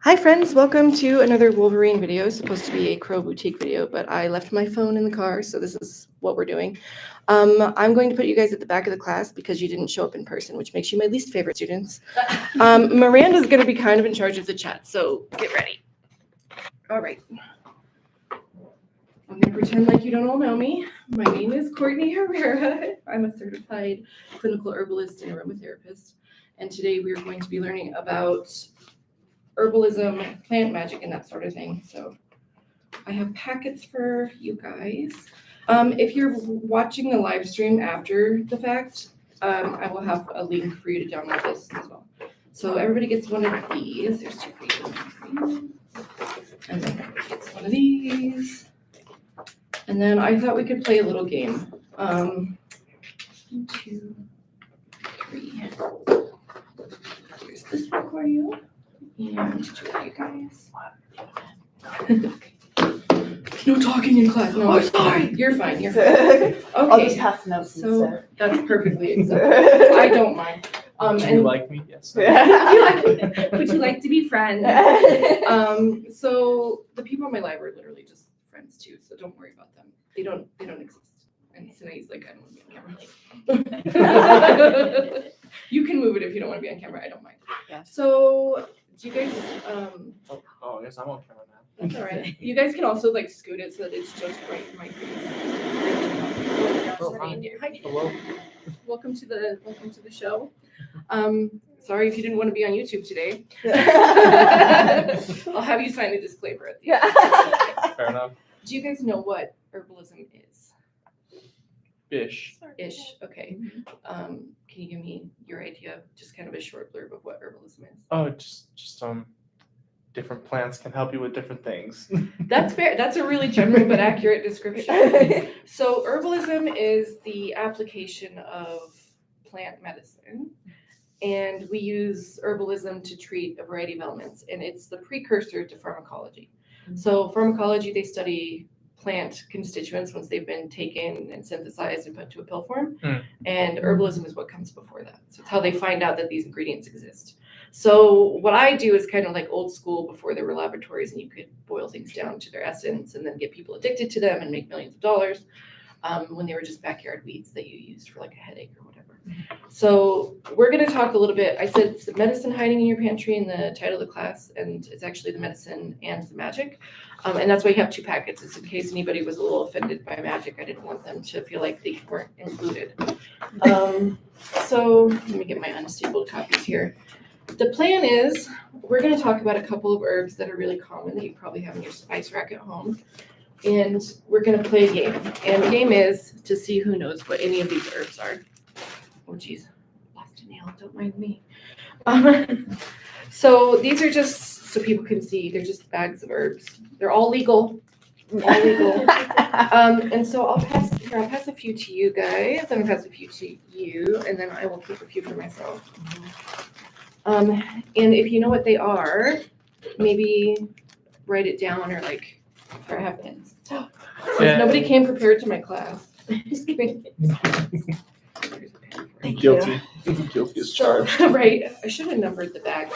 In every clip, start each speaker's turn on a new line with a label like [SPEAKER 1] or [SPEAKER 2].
[SPEAKER 1] Hi friends, welcome to another Wolverine video. It's supposed to be a Crow Boutique video, but I left my phone in the car, so this is what we're doing. I'm going to put you guys at the back of the class because you didn't show up in person, which makes you my least favorite students. Miranda's going to be kind of in charge of the chat, so get ready. All right. I'm going to pretend like you don't all know me. My name is Courtney Herrera. I'm a certified clinical herbalist and aromatherapist, and today we are going to be learning about herbalism, plant magic, and that sort of thing. So I have packets for you guys. If you're watching the live stream after the fact, I will have a link for you to download this as well. So everybody gets one of these. There's two for you. And then everybody gets one of these. And then I thought we could play a little game. 1, 2, 3. Here's this one for you. And two for you guys. No talking in class. No, sorry. You're fine. You're fine. Okay.
[SPEAKER 2] I'll just pass notes
[SPEAKER 1] So
[SPEAKER 2] instead.
[SPEAKER 1] that's perfectly acceptable. I don't mind.
[SPEAKER 3] Do you
[SPEAKER 1] And
[SPEAKER 3] like me? Yes.
[SPEAKER 1] would you like to be friends? So the people in my life are literally just friends too. So don't worry about them. They don't exist. And Sina's like, I don't want to be on camera. You can move it if you don't want to be on camera. I don't mind.
[SPEAKER 2] Yeah.
[SPEAKER 1] So do you guys?
[SPEAKER 3] Oh, I guess I'm on camera now.
[SPEAKER 1] That's all right. You guys can also like scoot it so that it's just right in my face.
[SPEAKER 3] Oh, hi.
[SPEAKER 1] Hi.
[SPEAKER 3] Hello.
[SPEAKER 1] Welcome to the show. Sorry if you didn't want to be on YouTube today. I'll have you sign a disclaimer at the end.
[SPEAKER 3] Fair enough.
[SPEAKER 1] Do you guys know what herbalism is?
[SPEAKER 3] Ish.
[SPEAKER 1] Ish. Okay. Can you give me your idea, just kind of a short blurb of what herbalism is?
[SPEAKER 3] Oh, just different plants can help you with different things.
[SPEAKER 1] That's fair. That's a really general but accurate description. So herbalism is the application of plant medicine, and we use herbalism to treat a variety of ailments, and it's the precursor to pharmacology. So pharmacology, they study plant constituents once they've been taken and synthesized and put to a pill form, and herbalism is what comes before that. So it's how they find out that these ingredients exist. So what I do is kind of like old school before there were laboratories and you could boil things down to their essence and then get people addicted to them and make millions of dollars, when they were just backyard weeds that you used for like a headache or whatever. So we're going to talk a little bit. I said it's the medicine hiding in your pantry in the title of the class, and it's actually the medicine and the magic. And that's why you have two packets. It's in case anybody was a little offended by magic. I didn't want them to feel like they weren't included. So let me get my unstapled copies here. The plan is we're going to talk about a couple of herbs that are really common that you probably have in your spice rack at home. And we're going to play a game. And the game is to see who knows what any of these herbs are. Oh, geez. Lost a nail. Don't mind me. So these are just so people can see. They're just bags of herbs. They're all legal. All legal. And so I'll pass a few to you guys. I'm going to pass a few to you. And then I will keep a few for myself. And if you know what they are, maybe write it down or I have pens. So nobody came prepared to my class. Just kidding.
[SPEAKER 2] Thank
[SPEAKER 3] Guilty. Guilty as charged.
[SPEAKER 1] Right. I should have numbered the bag.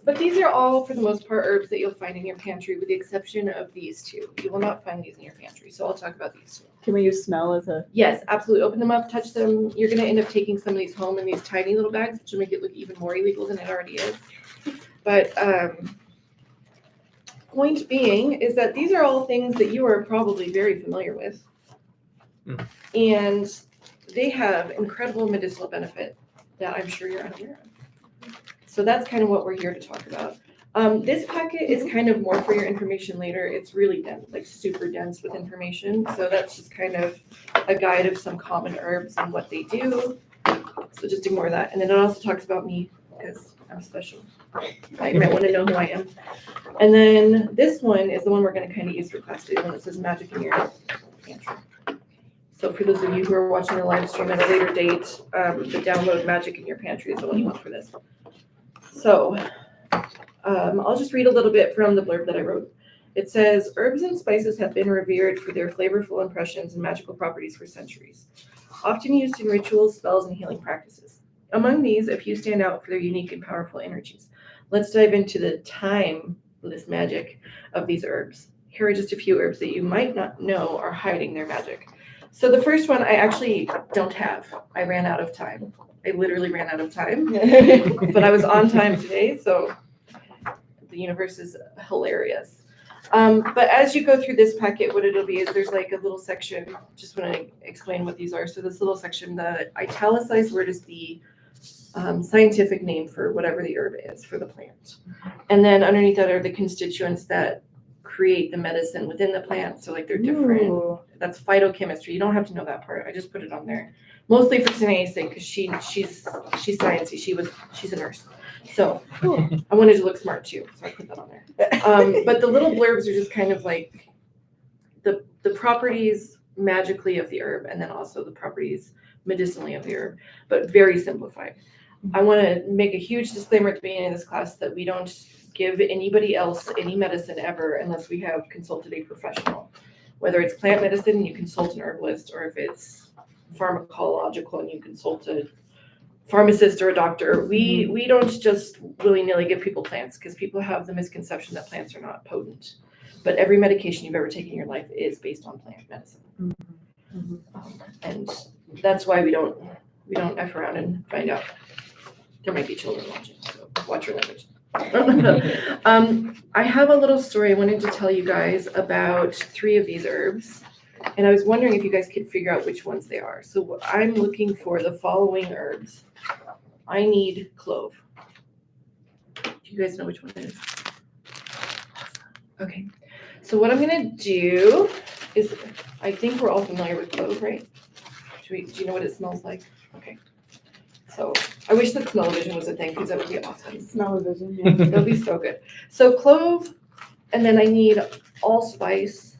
[SPEAKER 1] But these are all, for the most part, herbs that you'll find in your pantry, with the exception of these two. You will not find these in your pantry, so I'll talk about these two.
[SPEAKER 2] Can we use smell as a...
[SPEAKER 1] Yes, absolutely. Open them up, touch them. You're going to end up taking some of these home in these tiny little bags, which will make it look even more illegal than it already is. But point being is that these are all things that you are probably very familiar with. And they have incredible medicinal benefit that I'm sure you're unaware of. So that's kind of what we're here to talk about. This packet is kind of more for your information later. It's really dense, like super dense with information. So that's just kind of a guide of some common herbs and what they do. So just ignore that. And then it also talks about me because I'm special. I might want to know who I am. And then this one is the one we're going to kind of use for class today, the one that says magic in your pantry. So for those of you who are watching the live stream at a later date, the download magic in your pantry is the one you want for this. So I'll just read a little bit from the blurb that I wrote. It says, herbs and spices have been revered for their flavorful impressions and magical properties for centuries, often used in rituals, spells, and healing practices. Among these, a few stand out for their unique and powerful energies. Let's dive into the timeless magic of these herbs. Here are just a few herbs that you might not know are hiding their magic. So the first one I actually don't have. I ran out of time. I literally ran out of time, but I was on time today, so the universe is hilarious. But as you go through this packet, what it'll be is there's like a little section. Just want to explain what these are. So this little section, the italicized word is the scientific name for whatever the herb is for the plant. And then underneath that are the constituents that create the medicine within the plant. So like they're different.
[SPEAKER 2] Ooh.
[SPEAKER 1] That's phytochemistry. You don't have to know that part. I just put it on there. Mostly for Tanae's sake, because she's sciencey. She's a nurse. So I wanted to look smart too. So I put that on there. But the little blurbs are just kind of like the properties magically of the herb, and then also the properties medicinally of the herb, but very simplified. I want to make a huge disclaimer at the beginning of this class that we don't give anybody else any medicine ever unless we have consulted a professional. Whether it's plant medicine and you consult an herbalist, or if it's pharmacological and you consult a pharmacist or a doctor, we don't just willy-nilly give people plants, because people have the misconception that plants are not potent. But every medication you've ever taken in your life is based on plant medicine. And that's why we don't F around and find out. There might be children watching, so watch your language. I have a little story I wanted to tell you guys about 3 of these herbs, and I was wondering if you guys could figure out which ones they are. So I'm looking for the following herbs. I need clove. Do you guys know which one it is? Okay. So what I'm gonna do is, I think we're all familiar with clove, right? Do you know what it smells like? Okay. So I wish that smell-o-vision was a thing, because that would be awesome.
[SPEAKER 2] Smell-o-vision, yeah.
[SPEAKER 1] That'll be so good. So clove, and then I need allspice.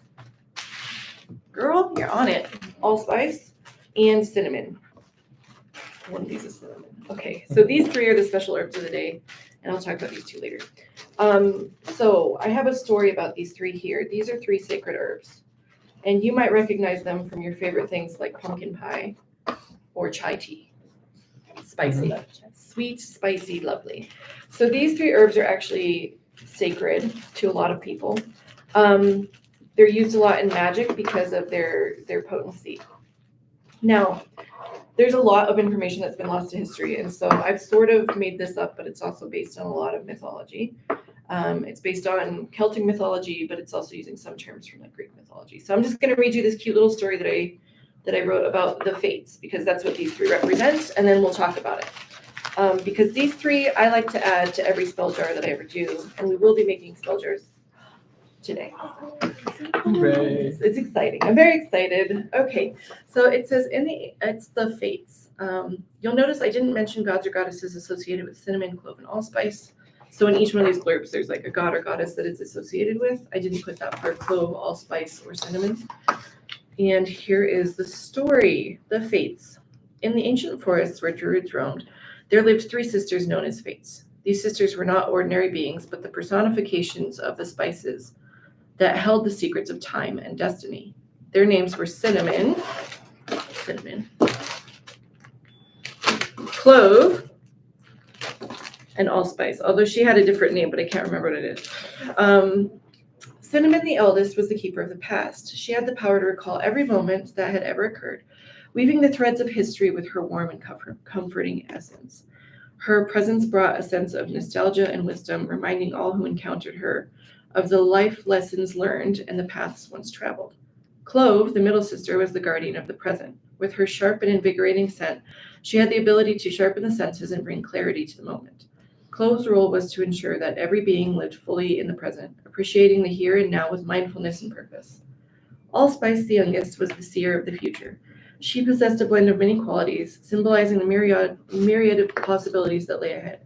[SPEAKER 1] Girl, you're on it. Allspice and cinnamon. One of these is cinnamon. Okay, so these 3 are the special herbs of the day, and I'll talk about these 2 later. So I have a story about these 3 here. These are 3 sacred herbs, and you might recognize them from your favorite things like pumpkin pie or chai tea. Spicy, sweet, spicy, lovely. So these 3 herbs are actually sacred to a lot of people. They're used a lot in magic because of their potency. Now, there's a lot of information that's been lost to history, and so I've sort of made this up, but it's also based on a lot of mythology. It's based on Celtic mythology, but it's also using some terms from like Greek mythology. So I'm just going to read you this cute little story that I wrote about the fates, because that's what these 3 represent, and then we'll talk about it. Because these 3 I like to add to every spell jar that I ever do, and we will be making spell jars today.
[SPEAKER 3] Hooray.
[SPEAKER 1] It's exciting. I'm very excited. Okay, so it says it's the fates. You'll notice I didn't mention gods or goddesses associated with cinnamon, clove, and allspice. So in each one of these blurbs, there's like a god or goddess that it's associated with. I didn't put that for clove, allspice, or cinnamon. And here is the story, the fates. In the ancient forests where druids roamed, there lived 3 sisters known as fates. These sisters were not ordinary beings, but the personifications of the spices that held the secrets of time and destiny. Their names were cinnamon, clove, and allspice, although she had a different name, but I can't remember what it is. Cinnamon, the eldest, was the keeper of the past. She had the power to recall every moment that had ever occurred, weaving the threads of history with her warm and comforting essence. Her presence brought a sense of nostalgia and wisdom, reminding all who encountered her of the life lessons learned and the paths once traveled. Clove, the middle sister, was the guardian of the present. With her sharp and invigorating scent, she had the ability to sharpen the senses and bring clarity to the moment. Clove's role was to ensure that every being lived fully in the present, appreciating the here and now with mindfulness and purpose. Allspice, the youngest, was the seer of the future. She possessed a blend of many qualities, symbolizing the myriad of possibilities that lay ahead.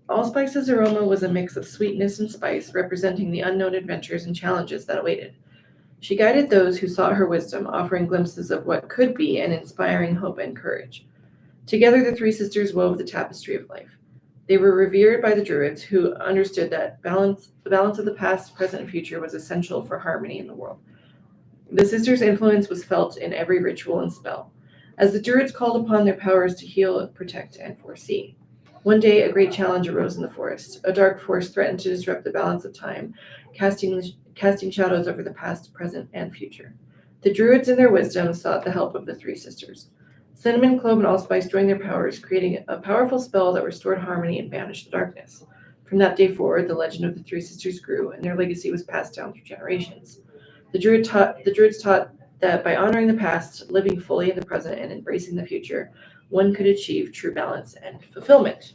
[SPEAKER 1] Allspice's aroma was a mix of sweetness and spice, representing the unknown adventures and challenges that awaited. She guided those who sought her wisdom, offering glimpses of what could be and inspiring hope and courage. Together, the 3 sisters wove the tapestry of life. They were revered by the Druids, who understood that the balance of the past, present, and future was essential for harmony in the world. The sisters' influence was felt in every ritual and spell. as the Druids called upon their powers to heal, protect, and foresee. One day, a great challenge arose in the forest. A dark force threatened to disrupt the balance of time, casting shadows over the past, present, and future. The Druids, in their wisdom, sought the help of the three sisters. Cinnamon, Clove, and Allspice joined their powers, creating a powerful spell that restored harmony and banished the darkness. From that day forward, the legend of the three sisters grew, and their legacy was passed down through generations. The Druids taught that by honoring the past, living fully in the present, and embracing the future, one could achieve true balance and fulfillment.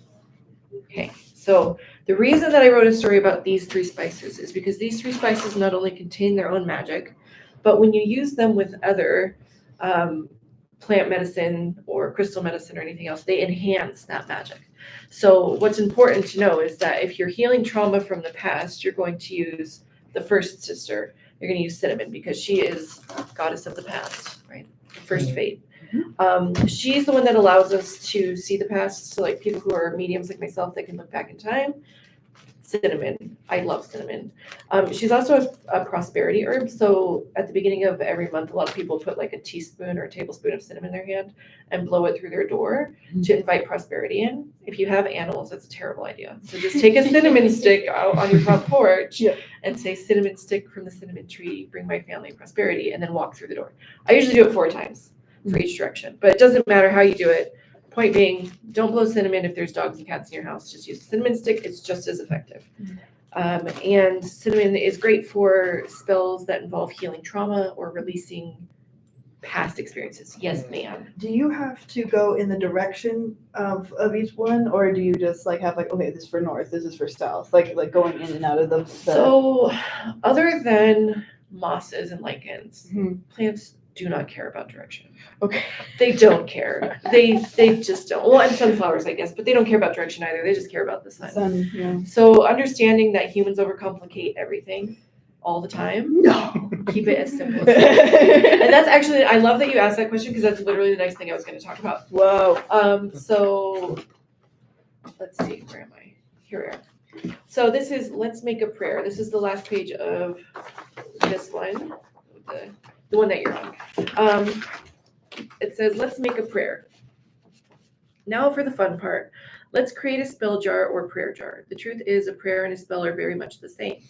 [SPEAKER 1] Okay, so the reason that I wrote a story about these three spices is because these three spices not only contain their own magic, but when you use them with other plant medicine or crystal medicine or anything else, they enhance that magic. So what's important to know is that if you're healing trauma from the past, you're going to use the first sister. You're going to use Cinnamon because she is goddess of the past, right? The first fate. She's the one that allows us to see the past. So like people who are mediums like myself that can look back in time. Cinnamon. I love cinnamon. She's also a prosperity herb. So at the beginning of every month, a lot of people put like a teaspoon or a tablespoon of cinnamon in their hand and blow it through their door to invite prosperity in. If you have animals, that's a terrible idea. So just take a cinnamon stick out on your front porch and say, cinnamon stick from the cinnamon tree, bring my family prosperity, and then walk through the door. I usually do it 4 times for each direction, but it doesn't matter how you do it. Point being, don't blow cinnamon if there's dogs and cats in your house. Just use a cinnamon stick. It's just as effective. And cinnamon is great for spells that involve healing trauma or releasing past experiences. Yes, ma'am.
[SPEAKER 4] Do you have to go in the direction of each one, or do you just like have like, okay, this is for north, this is for south, like going in and out of the
[SPEAKER 1] So other than mosses and lichens,
[SPEAKER 4] Mhm.
[SPEAKER 1] plants do not care about direction.
[SPEAKER 4] Okay.
[SPEAKER 1] They don't care. They just don't. Well, and sunflowers, I guess, but they don't care about direction either. They just care about the sun.
[SPEAKER 4] sun? Yeah.
[SPEAKER 1] So understanding that humans overcomplicate everything all the time,
[SPEAKER 4] No.
[SPEAKER 1] keep it as simple as possible. And that's actually, I love that you asked that question because that's literally the next thing I was going to talk about.
[SPEAKER 4] Whoa.
[SPEAKER 1] So let's see, where am I? Here we are. So this is Let's Make a Prayer. This is the last page of this one, the one that you're on. It says, let's make a prayer. Now for the fun part. Let's create a spell jar or prayer jar. The truth is, a prayer and a spell are very much the same.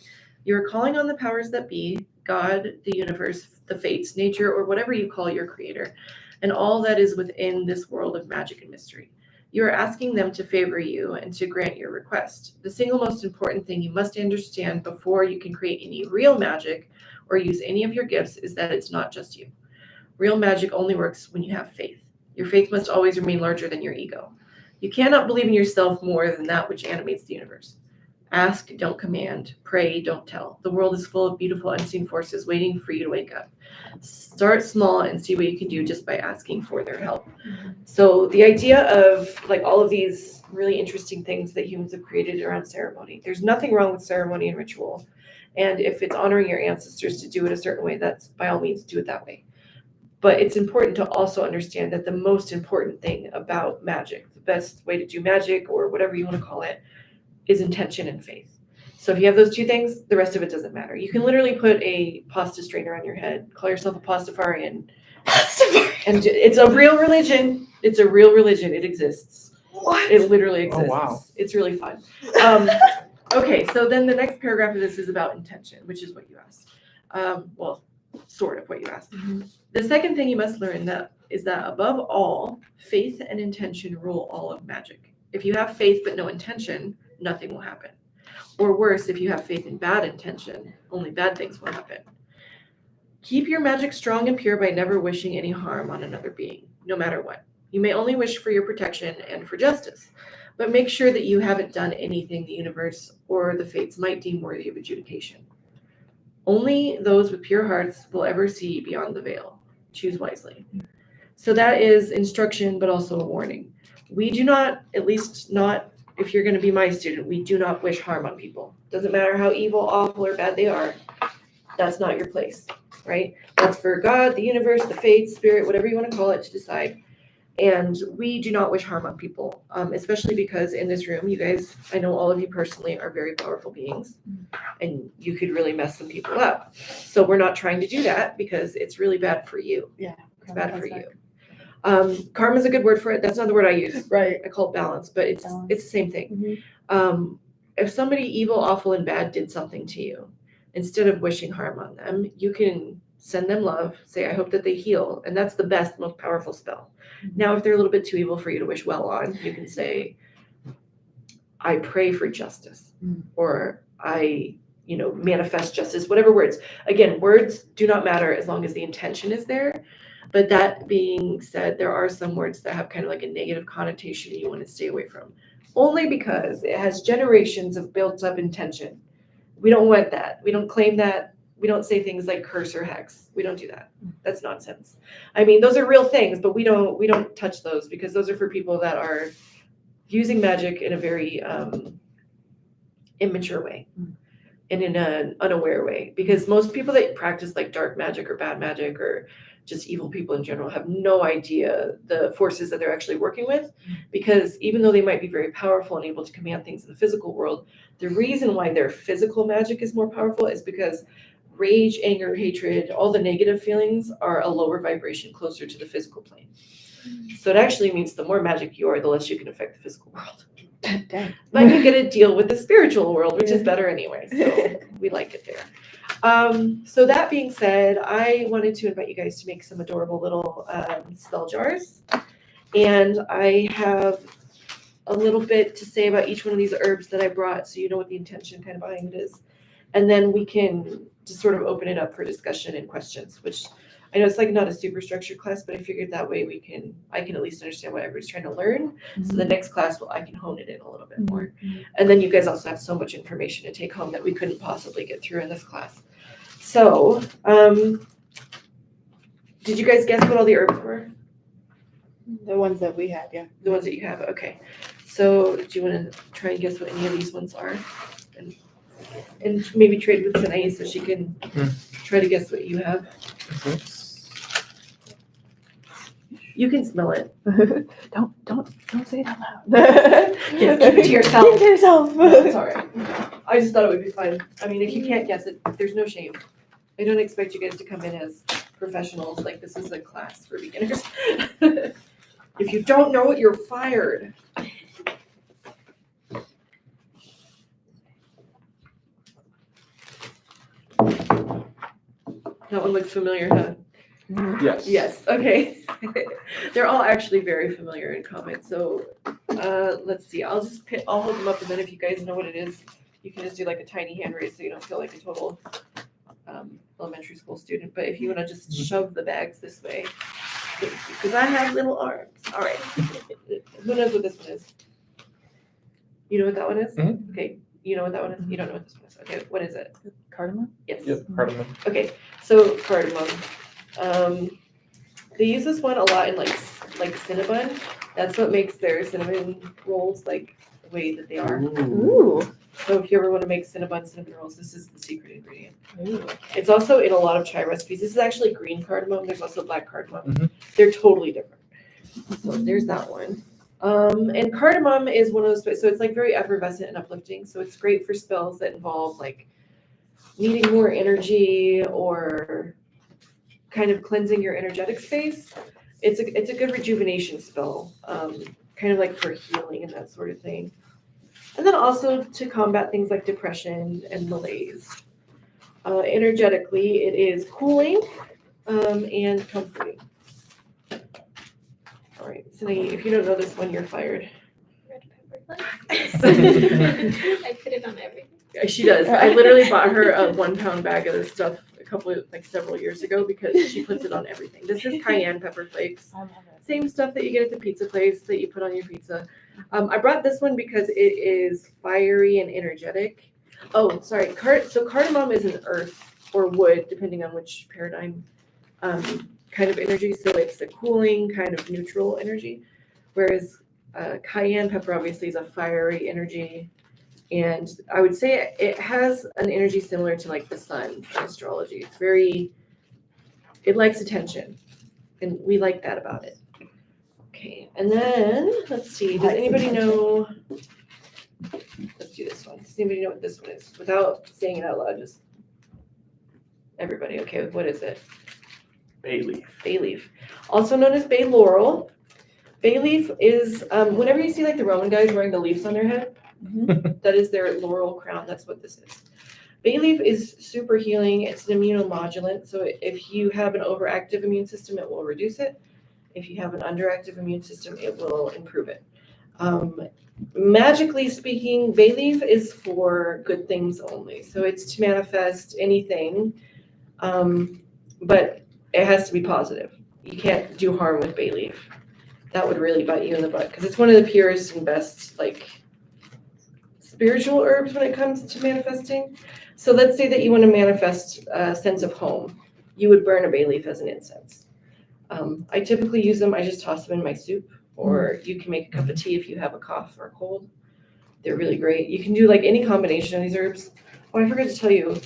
[SPEAKER 1] You're calling on the powers that be, God, the universe, the fates, nature, or whatever you call your creator, and all that is within this world of magic and mystery. You are asking them to favor you and to grant your request. The single most important thing you must understand before you can create any real magic or use any of your gifts is that it's not just you. Real magic only works when you have faith. Your faith must always remain larger than your ego. You cannot believe in yourself more than that which animates the universe. Ask, don't command. Pray, don't tell. The world is full of beautiful unseen forces waiting for you to wake up. Start small and see what you can do just by asking for their help. So the idea of like all of these really interesting things that humans have created around ceremony. There's nothing wrong with ceremony and ritual. And if it's honoring your ancestors to do it a certain way, that's by all means do it that way. But it's important to also understand that the most important thing about magic, the best way to do magic or whatever you want to call it, is intention and faith. So if you have those two things, the rest of it doesn't matter. You can literally put a pasta strainer on your head, call yourself a pastafarian. And it's a real religion. It's a real religion. It exists.
[SPEAKER 4] What?
[SPEAKER 1] It literally exists.
[SPEAKER 3] Oh, wow.
[SPEAKER 1] It's really fun. Okay, so then the next paragraph of this is about intention, which is what you asked. Well, sort of what you asked.
[SPEAKER 4] Mm-hmm.
[SPEAKER 1] The second thing you must learn is that above all, faith and intention rule all of magic. If you have faith but no intention, nothing will happen. Or worse, if you have faith and bad intention, only bad things will happen. Keep your magic strong and pure by never wishing any harm on another being, no matter what. You may only wish for your protection and for justice, but make sure that you haven't done anything the universe or the fates might deem worthy of adjudication. Only those with pure hearts will ever see beyond the veil. Choose wisely. So that is instruction, but also a warning. We do not, at least not if you're going to be my student, we do not wish harm on people. Doesn't matter how evil, awful, or bad they are. That's not your place, right? That's for God, the universe, the fates, spirit, whatever you want to call it, to decide. And we do not wish harm on people, especially because in this room, you guys, I know all of you personally are very powerful beings, and you could really mess some people up. So we're not trying to do that because it's really bad for you.
[SPEAKER 4] Yeah.
[SPEAKER 1] It's bad for you.
[SPEAKER 5] Karma is a good word for it. That's not the word I use.
[SPEAKER 4] Right.
[SPEAKER 5] I call it balance, but it's
[SPEAKER 2] Balance.
[SPEAKER 5] it's the same thing.
[SPEAKER 4] Mhm.
[SPEAKER 5] If somebody evil, awful, and bad did something to you, instead of wishing harm on them, you can send them love, say, I hope that they heal. And that's the best, most powerful spell. Now, if they're a little bit too evil for you to wish well on, you can say, I pray for justice, or I, manifest justice, whatever words. Again, words do not matter as long as the intention is there. But that being said, there are some words that have kind of like a negative connotation you want to stay away from, only because it has generations of built up intention. We don't want that. We don't claim that. We don't say things like curse or hex. We don't do that. That's nonsense. I mean, those are real things, but we don't touch those because those are for people that are using magic in a very immature way and in an unaware way. Because most people that practice like dark magic or bad magic or just evil people in general have no idea the forces that they're actually working with. Because even though they might be very powerful and able to command things in the physical world, the reason why their physical magic is more powerful is because rage, anger, hatred, all the negative feelings are a lower vibration closer to the physical plane. So it actually means the more magic you are, the less you can affect the physical world.
[SPEAKER 4] Dang.
[SPEAKER 5] But you get to deal with the spiritual world, which is better anyway. So we like it there. So that being said, I wanted to invite you guys to make some adorable little spell jars. And I have a little bit to say about each one of these herbs that I brought so you know what the intention kind of behind it is. And then we can just sort of open it up for discussion and questions, which I know it's like not a super structured class, but I figured that way I can at least understand what everybody's trying to learn. So the next class, I can hone it in a little bit more. And then you guys also have so much information to take home that we couldn't possibly get through in this class. So, did you guys guess what all the herbs were?
[SPEAKER 2] The ones that we had, yeah.
[SPEAKER 5] The ones that you have, okay. So do you want to try and guess what any of these ones are? And maybe trade with Sanae so she can try to guess what you have. You can smell it.
[SPEAKER 2] Don't say it out loud.
[SPEAKER 5] Yes, keep it to yourself.
[SPEAKER 2] Keep it to yourself.
[SPEAKER 5] No, it's all right. I just thought it would be fun. I mean, if you can't guess it, there's no shame. I don't expect you guys to come in as professionals. Like, this is a class for beginners. If you don't know it, you're fired. That one looks familiar, huh?
[SPEAKER 3] Yes.
[SPEAKER 5] Yes, okay. They're all actually very familiar in comment. So let's see. I'll hold them up, and then if you guys know what it is, you can just do like a tiny hand raise so you don't feel like a total elementary school student. But if you want to just shove the bags this way, because I have little arms. All right. Who knows what this one is? You know what that one is?
[SPEAKER 3] Mhm.
[SPEAKER 5] Okay. You know what that one is? You don't know what this one is. Okay. What is it?
[SPEAKER 2] Cardamom?
[SPEAKER 5] Yes.
[SPEAKER 3] Yep, cardamom.
[SPEAKER 5] Okay, so cardamom. They use this one a lot in like Cinnabon. That's what makes their cinnamon rolls like the way that they are.
[SPEAKER 2] Ooh.
[SPEAKER 5] So if you ever want to make cinnamon rolls, this is the secret ingredient. It's also in a lot of chai recipes. This is actually green cardamom. There's also black cardamom.
[SPEAKER 3] Mhm.
[SPEAKER 5] They're totally different. So there's that one. And cardamom is one of those, so it's like very effervescent and uplifting. So it's great for spells that involve like needing more energy or kind of cleansing your energetic space. It's a good rejuvenation spell, kind of like for healing and that sort of thing. And then also to combat things like depression and malaise. Energetically, it is cooling and comforting. All right, so if you don't know this one, you're fired.
[SPEAKER 6] Red pepper. I put it on everything.
[SPEAKER 5] Yeah, she does. I literally bought her a 1 pound bag of this stuff several years ago because she puts it on everything. This is cayenne pepper flakes.
[SPEAKER 2] I love it.
[SPEAKER 5] Same stuff that you get at the pizza place that you put on your pizza. I brought this one because it is fiery and energetic. Oh, sorry. So cardamom is an earth or wood, depending on which paradigm, kind of energy. So it's a cooling kind of neutral energy, whereas cayenne pepper obviously is a fiery energy. And I would say it has an energy similar to like the sun in astrology. It likes attention, and we like that about it. Okay, and then let's see. Does anybody know? Let's do this one. Does anybody know what this one is? Without saying it out loud, just everybody. Okay, what is it?
[SPEAKER 3] Bay leaf.
[SPEAKER 5] Bay leaf, also known as bay laurel. Bay leaf is, whenever you see like the Roman guys wearing the leaves on their head, that is their laurel crown. That's what this is. Bay leaf is super healing. It's an immunomodulant. So if you have an overactive immune system, it will reduce it. If you have an underactive immune system, it will improve it. Magically speaking, bay leaf is for good things only. So it's to manifest anything, but it has to be positive. You can't do harm with bay leaf. That would really bite you in the butt because it's one of the purest and best like spiritual herbs when it comes to manifesting. So let's say that you want to manifest a sense of home. You would burn a bay leaf as an incense. I typically use them. I just toss them in my soup, or you can make a cup of tea if you have a cough or a cold. They're really great. You can do like any combination of these herbs. Oh, I forgot to tell you,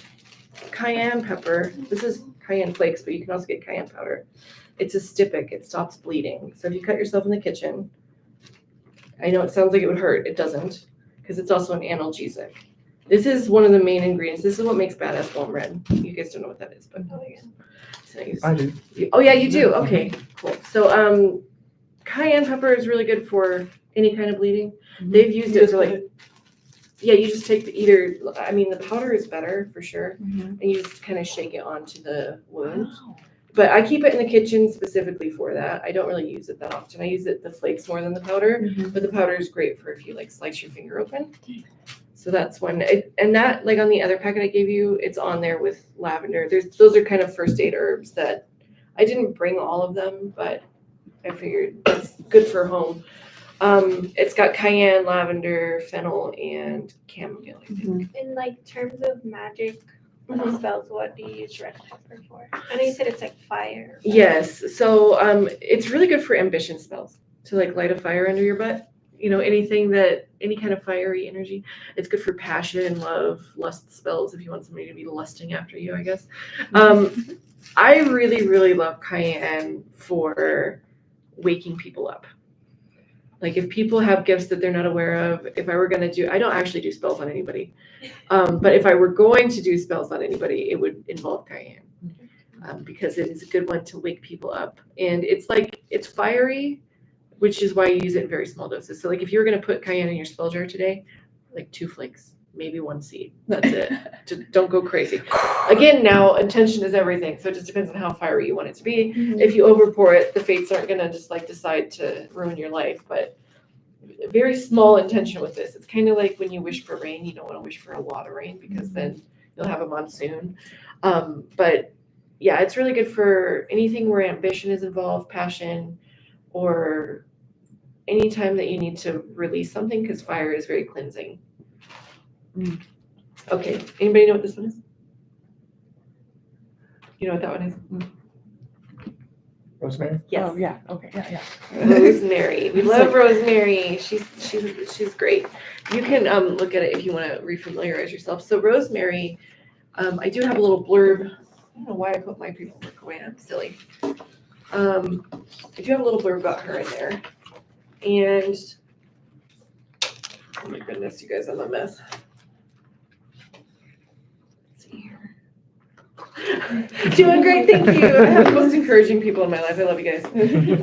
[SPEAKER 5] cayenne pepper. This is cayenne flakes, but you can also get cayenne powder. It's a stypic. It stops bleeding. So if you cut yourself in the kitchen, I know it sounds like it would hurt. It doesn't, because it's also an analgesic. This is one of the main ingredients. This is what makes badass warm red. You guys don't know what that is, but
[SPEAKER 3] I do.
[SPEAKER 5] oh yeah, you do. Okay, cool. So cayenne pepper is really good for any kind of bleeding. They've used it for like, yeah, you just take the powder is better for sure, and you just kind of shake it onto the wound. But I keep it in the kitchen specifically for that. I don't really use it that often. I use the flakes more than the powder, but the powder is great for if you like slice your finger open. So that's one. And that, like on the other packet I gave you, it's on there with lavender. Those are kind of first aid herbs that I didn't bring all of them, but I figured that's good for home. It's got cayenne, lavender, fennel, and chamomile, I think.
[SPEAKER 6] In like terms of magic spells, what do you use red pepper for? I know you said it's like fire.
[SPEAKER 5] Yes. So it's really good for ambition spells, to like light a fire under your butt. You know, any kind of fiery energy. It's good for passion, love, lust spells if you want somebody to be lusting after you, I guess. I really, really love cayenne for waking people up. Like if people have gifts that they're not aware of, if I were going to I don't actually do spells on anybody, but if I were going to do spells on anybody, it would involve cayenne because it is a good one to wake people up. And it's fiery, which is why you use it in very small doses. So like if you were going to put cayenne in your spell jar today, like 2 flakes, maybe 1 seed. That's it. Don't go crazy. Again, now intention is everything. So it just depends on how fiery you want it to be. If you overpour it, the fates aren't going to just like decide to ruin your life. But a very small intention with this. It's kind of like when you wish for rain, you don't want to wish for a lot of rain because then you'll have a monsoon. But yeah, it's really good for anything where ambition is involved, passion, or anytime that you need to release something, because fire is very cleansing. Okay, anybody know what this one is? You know what that one is?
[SPEAKER 3] Rosemary?
[SPEAKER 5] Yes.
[SPEAKER 2] Oh, yeah, okay, yeah.
[SPEAKER 5] Rosemary. We love Rosemary. She's great. You can look at it if you want to refamiliarize yourself. So Rosemary, I do have a little blurb. I don't know why I put my paperwork away. I'm silly. I do have a little blurb about her in there. And oh my goodness, you guys, I'm a mess. Let's see here. Doing great, thank you. I have the most encouraging people in my life. I love you guys.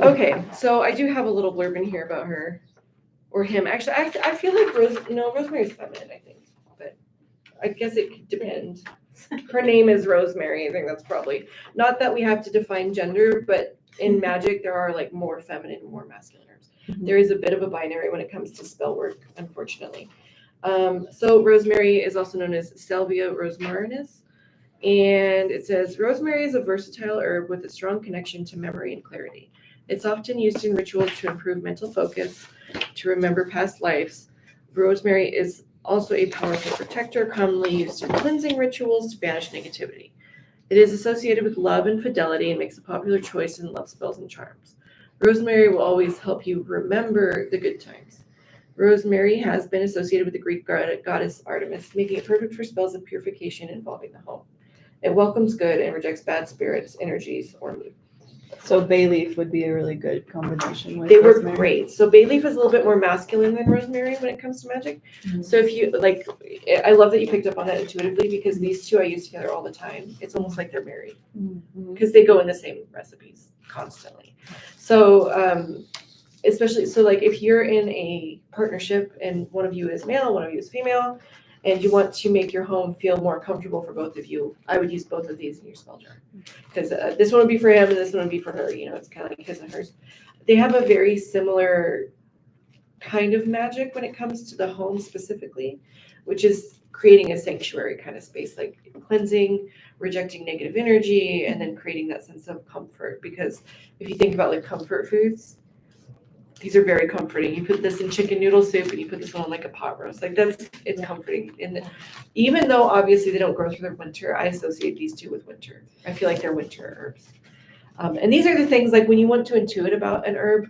[SPEAKER 5] Okay, so I do have a little blurb in here about her or him. Actually, I feel like Rosemary's feminine, I think, but I guess it could depend. Her name is Rosemary. I think that's probably not that we have to define gender, but in magic there are like more feminine and more masculine herbs. There is a bit of a binary when it comes to spell work, unfortunately. So rosemary is also known as Salvia rosmarinus. And it says, rosemary is a versatile herb with a strong connection to memory and clarity. It's often used in rituals to improve mental focus, to remember past lives. Rosemary is also a powerful protector, commonly used in cleansing rituals to banish negativity. It is associated with love and fidelity and makes a popular choice in love spells and charms. Rosemary will always help you remember the good times. Rosemary has been associated with the Greek goddess Artemis, making it perfect for spells of purification involving the home. It welcomes good and rejects bad spirits, energies, or mood.
[SPEAKER 2] So bay leaf would be a really good combination with
[SPEAKER 5] They work
[SPEAKER 2] rosemary.
[SPEAKER 5] great. So bay leaf is a little bit more masculine than rosemary when it comes to magic.
[SPEAKER 2] Mhm.
[SPEAKER 5] So if you like, I love that you picked up on that intuitively because these two I use together all the time. It's almost like they're married
[SPEAKER 2] Mhm.
[SPEAKER 5] because they go in the same recipes constantly. So especially, so like if you're in a partnership and one of you is male, one of you is female, and you want to make your home feel more comfortable for both of you, I would use both of these in your spell jar. Because this one would be for him and this one would be for her, you know, it's kind of like his and hers. They have a very similar kind of magic when it comes to the home specifically, which is creating a sanctuary kind of space, like cleansing, rejecting negative energy, and then creating that sense of comfort. Because if you think about like comfort foods, these are very comforting. You put this in chicken noodle soup and you put this one on like a pot roast. Like it's comforting. And even though obviously they don't grow through the winter, I associate these two with winter. I feel like they're winter herbs. And these are the things like when you want to intuit about an herb,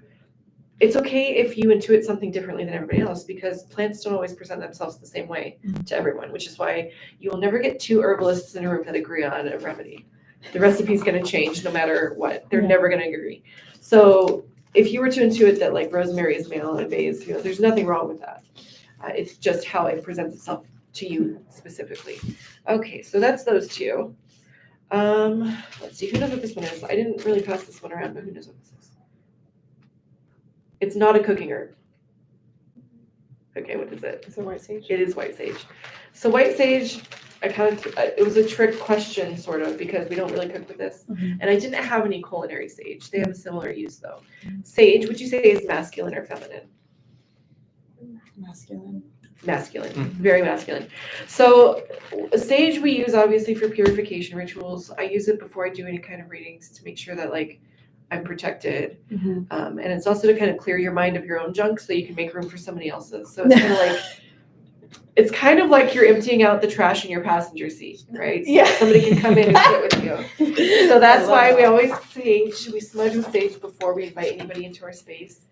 [SPEAKER 5] it's okay if you intuit something differently than everybody else because plants don't always present themselves the same way to everyone, which is why you will never get two herbalists in a room that agree on a remedy. The recipe's going to change no matter what. They're never going to agree. So if you were to intuit that like rosemary is male and bay is female, there's nothing wrong with that. It's just how it presents itself to you specifically. Okay, so that's those two. Let's see, who knows what this one is? I didn't really pass this one around, but who knows what this is? It's not a cooking herb. Okay, what is it?
[SPEAKER 2] Is it white sage?
[SPEAKER 5] It is white sage. So white sage, it was a trick question sort of because we don't really cook with this.
[SPEAKER 2] Mhm.
[SPEAKER 5] And I didn't have any culinary sage. They have a similar use though. Sage, would you say is masculine or feminine?
[SPEAKER 2] Masculine.
[SPEAKER 5] Masculine,
[SPEAKER 3] Mm.
[SPEAKER 5] very masculine. So sage we use obviously for purification rituals. I use it before I do any kind of readings to make sure that like I'm protected.
[SPEAKER 2] Mhm.
[SPEAKER 5] And it's also to kind of clear your mind of your own junk so you can make room for somebody else's. So it's kind of like you're emptying out the trash in your passenger seat, right? So
[SPEAKER 2] Yeah.
[SPEAKER 5] somebody can come in and sit with you. So that's
[SPEAKER 2] I
[SPEAKER 5] why
[SPEAKER 2] love
[SPEAKER 5] we
[SPEAKER 2] that.
[SPEAKER 5] always we smudge with sage before we invite anybody into our space.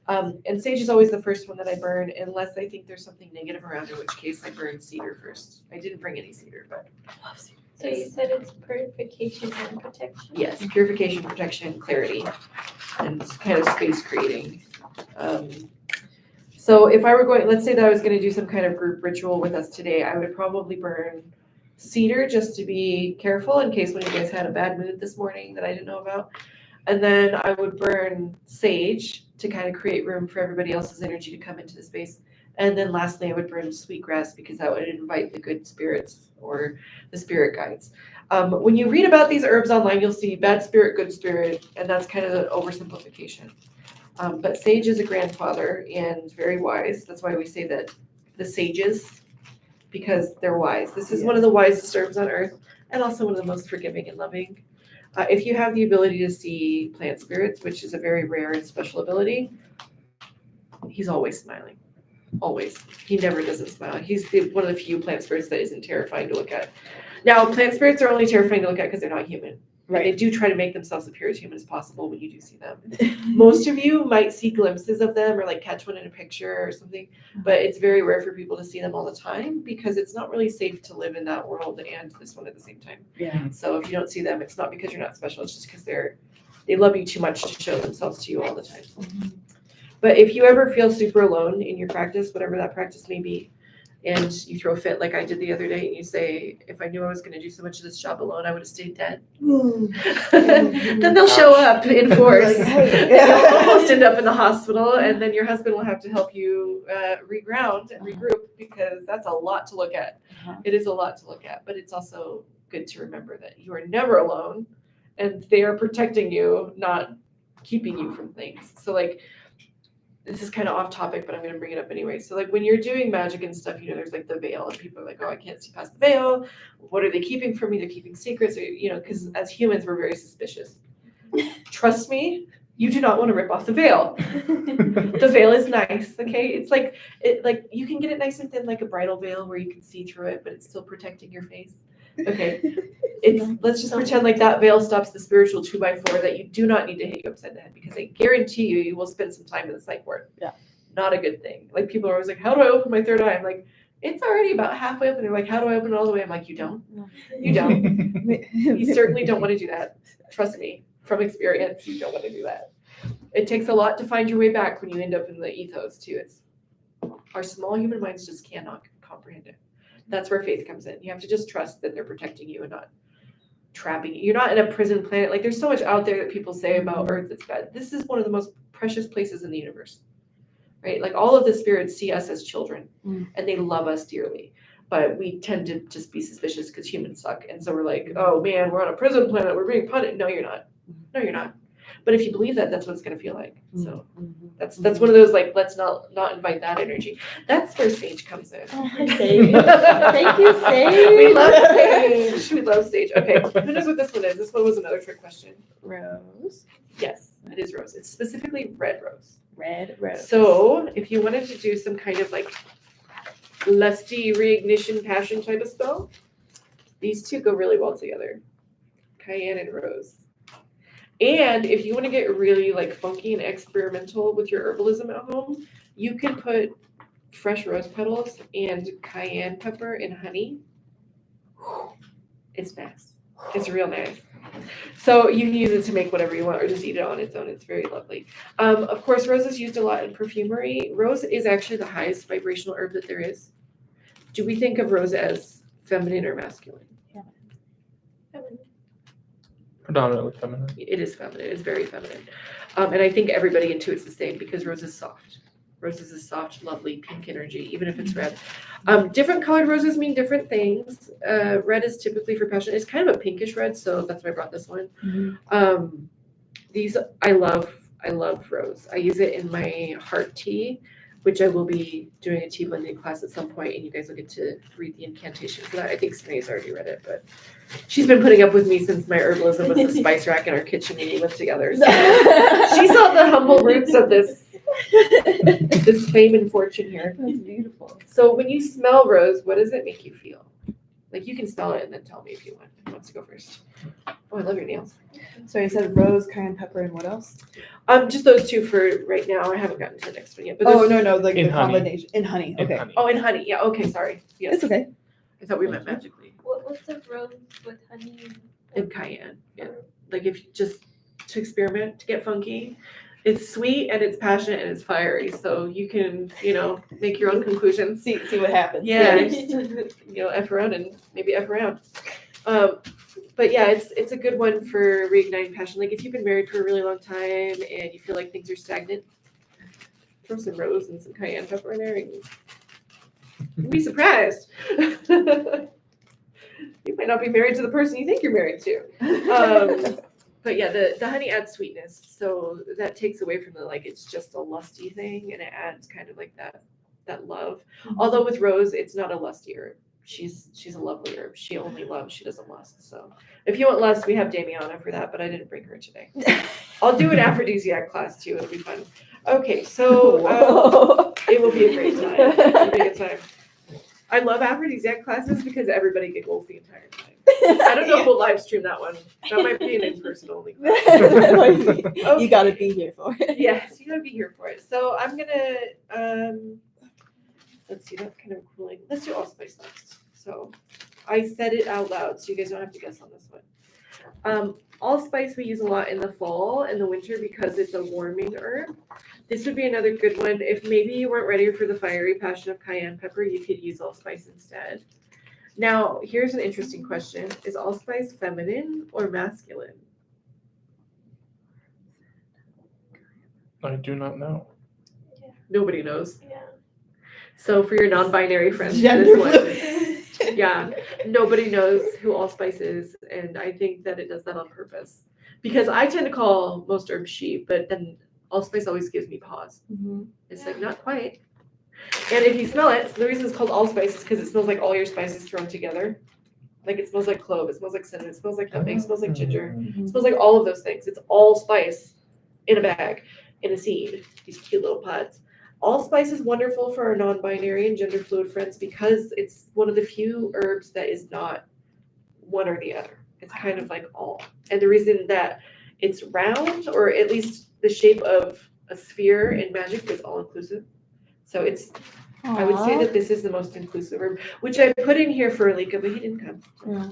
[SPEAKER 5] And sage is always the first one that I burn unless I think there's something negative around, in which case I burn cedar first. I didn't bring any cedar, but
[SPEAKER 6] So you said it's purification and protection?
[SPEAKER 5] yes, purification, protection, clarity, and kind of space creating. So if I were going, let's say that I was going to do some kind of group ritual with us today, I would probably burn cedar just to be careful in case one of you guys had a bad mood this morning that I didn't know about. And then I would burn sage to kind of create room for everybody else's energy to come into the space. And then lastly, I would burn sweetgrass because that would invite the good spirits or the spirit guides. When you read about these herbs online, you'll see bad spirit, good spirit, and that's kind of the oversimplification. But sage is a grandfather and very wise. That's why we say that the sages, because they're wise. This is one of the wisest herbs on earth and also one of the most forgiving and loving. If you have the ability to see plant spirits, which is a very rare and special ability, he's always smiling. Always. He never doesn't smile. He's one of the few plant spirits that isn't terrifying to look at. Now, plant spirits are only terrifying to look at because they're not human. Right. They do try to make themselves appear as human as possible when you do see them. Most of you might see glimpses of them or like catch one in a picture or something, but it's very rare for people to see them all the time because it's not really safe to live in that world and this one at the same time.
[SPEAKER 2] Yeah.
[SPEAKER 5] So if you don't see them, it's not because you're not special, it's just because they love you too much to show themselves to you all the time. But if you ever feel super alone in your practice, whatever that practice may be, and you throw a fit like I did the other day and you say, if I knew I was going to do so much of this job alone, I would have stayed dead. Then they'll show up in force. You'll almost end up in the hospital and then your husband will have to help you reground and regroup because that's a lot to look at. It is a lot to look at, but it's also good to remember that you are never alone and they are protecting you, not keeping you from things. So like, this is kind of off topic, but I'm going to bring it up anyway. So like when you're doing magic and stuff, there's like the veil and people are like, oh, I can't see past the veil. What are they keeping from me? They're keeping secrets, or, because as humans, we're very suspicious. Trust me, you do not want to rip off the veil. The veil is nice. Okay. It's like you can get it nice and thin, like a bridal veil where you can see through it, but it's still protecting your face. Okay. Let's just pretend like that veil stops the spiritual 2x4 that you do not need to hit you upside the head because I guarantee you will spend some time in the psych ward.
[SPEAKER 2] Yeah.
[SPEAKER 5] Not a good thing. Like people are always like, how do I open my third eye? I'm like, it's already about halfway open. They're like, how do I open it all the way? I'm like, you don't. You don't. You certainly don't want to do that. Trust me. from experience, you don't want to do that. It takes a lot to find your way back when you end up in the ethos too. It's our small human minds just cannot comprehend it. That's where faith comes in. You have to just trust that they're protecting you and not trapping you. You're not in a prison planet. Like there's so much out there that people say about Earth that's bad. This is one of the most precious places in the universe, right? Like all of the spirits see us as children and they love us dearly. But we tend to just be suspicious because humans suck. And so we're like, oh man, we're on a prison planet. We're being punished. No, you're not. No, you're not. But if you believe that, that's what it's going to feel like. So that's one of those, like, let's not invite that energy. That's where sage comes in.
[SPEAKER 2] Oh, hi, Sage. Thank you, Sage.
[SPEAKER 5] We love sage. We love sage. Okay, who knows what this one is? This one was another trick question.
[SPEAKER 2] Rose.
[SPEAKER 5] Yes, it is rose. It's specifically red rose.
[SPEAKER 2] Red rose.
[SPEAKER 5] So if you wanted to do some kind of like lusty reignition passion type of spell, these two go really well together. Cayenne and rose. And if you want to get really like funky and experimental with your herbalism at home, you can put fresh rose petals and cayenne pepper in honey. It's nice. It's real nice. So you can use it to make whatever you want or just eat it on its own. It's very lovely. Of course, rose is used a lot in perfumery. Rose is actually the highest vibrational herb that there is. Do we think of rose as feminine or masculine?
[SPEAKER 3] Predominantly feminine.
[SPEAKER 5] It is feminine. It's very feminine. And I think everybody intuits the same because rose is soft. Rose is a soft, lovely pink energy, even if it's red. Different colored roses mean different things. Red is typically for passion. It's kind of a pinkish red, so that's why I brought this one. These, I love rose. I use it in my heart tea, which I will be doing a tea blending class at some point, and you guys will get to read the incantation for that. I think Snea's already read it, but she's been putting up with me since my herbalism was the spice rack in our kitchen when we lived together. So she saw the humble roots of this fame and fortune here.
[SPEAKER 2] That's beautiful.
[SPEAKER 5] So when you smell rose, what does it make you feel? Like you can smell it and then tell me if you want. Who wants to go first? Oh, I love your nails.
[SPEAKER 2] So you said rose, cayenne pepper, and what else?
[SPEAKER 5] Just those two for right now. I haven't gotten to the next one yet. But
[SPEAKER 2] Oh,
[SPEAKER 5] those-
[SPEAKER 2] no, like
[SPEAKER 3] In
[SPEAKER 2] the
[SPEAKER 3] honey.
[SPEAKER 2] combination. In honey,
[SPEAKER 3] In
[SPEAKER 2] okay.
[SPEAKER 3] honey.
[SPEAKER 5] Oh, and honey. Yeah. Okay. Sorry. Yes.
[SPEAKER 2] It's okay.
[SPEAKER 5] I thought we meant magically.
[SPEAKER 6] What's the rose with honey?
[SPEAKER 5] And cayenne. Yeah. Like if you just to experiment, to get funky. It's sweet and it's passionate and it's fiery. So you can, make your own conclusions.
[SPEAKER 2] See what happens.
[SPEAKER 5] Yeah. F around and maybe F around. But yeah, it's a good one for reigniting passion. Like if you've been married for a really long time and you feel like things are stagnant, throw some rose and some cayenne pepper in there and you'd be surprised. You might not be married to the person you think you're married to. But yeah, the honey adds sweetness. So that takes away from it's just a lusty thing and it adds kind of like that love. Although with rose, it's not a lusty herb. She's a lovely herb. She only loves, she doesn't lust. So if you want lust, we have Damiana for that, but I didn't bring her today. I'll do an aphrodisiac class too. It'll be fun. Okay, so it will be a great time. It'll be a good time. I love aphrodisiac classes because everybody giggles the entire time. I don't know if we'll live stream that one. That might be an in-person only class.
[SPEAKER 2] You gotta be here for it.
[SPEAKER 5] Yes, you gotta be here for it. So I'm gonna let's see, that's kind of cooling. Let's do allspice next. So I said it out loud, so you guys don't have to guess on this one. Allspice we use a lot in the fall and the winter because it's a warming herb. This would be another good one. If maybe you weren't ready for the fiery passion of cayenne pepper, you could use allspice instead. Now, here's an interesting question. Is allspice feminine or masculine?
[SPEAKER 3] I do not know.
[SPEAKER 5] Nobody knows.
[SPEAKER 6] Yeah.
[SPEAKER 5] So for your non-binary friends,
[SPEAKER 2] Gender
[SPEAKER 5] this one, yeah, nobody knows who allspice is, and I think that it does that on purpose. Because I tend to call most herbs she, but then allspice always gives me pause. It's like, not quite. And if you smell it, so the reason it's called allspice is because it smells like all your spices thrown together. Like it smells like clove, it smells like cinnamon, it smells like nutmeg, it smells like ginger. It smells like all of those things. It's all spice in a bag, in a seed, these cute little pods. Allspice is wonderful for our non-binary and gender fluid friends because it's one of the few herbs that is not one or the other. It's kind of like all. And the reason that it's round, or at least the shape of a sphere in magic, is all inclusive. So it's, I would say that this is the most inclusive herb, which I put in here for Alika, but he didn't come.
[SPEAKER 2] Yeah.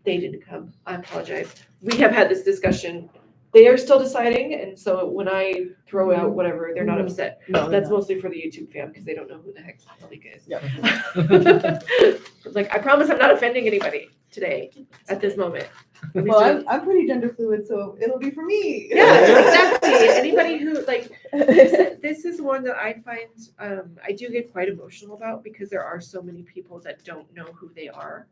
[SPEAKER 5] They didn't come. I apologize. We have had this discussion. They are still deciding, and so when I throw out whatever, they're not upset.
[SPEAKER 2] No,
[SPEAKER 5] That's
[SPEAKER 2] no.
[SPEAKER 5] mostly for the YouTube fam because they don't know who the heck Malika is.
[SPEAKER 2] Yep.
[SPEAKER 5] Like, I promise I'm not offending anybody today at this moment. At least
[SPEAKER 4] Well, I'm pretty gender fluid, so it'll be for me.
[SPEAKER 5] yeah, exactly. Anybody who like this is one that I find I do get quite emotional about because there are so many people that don't know who they are,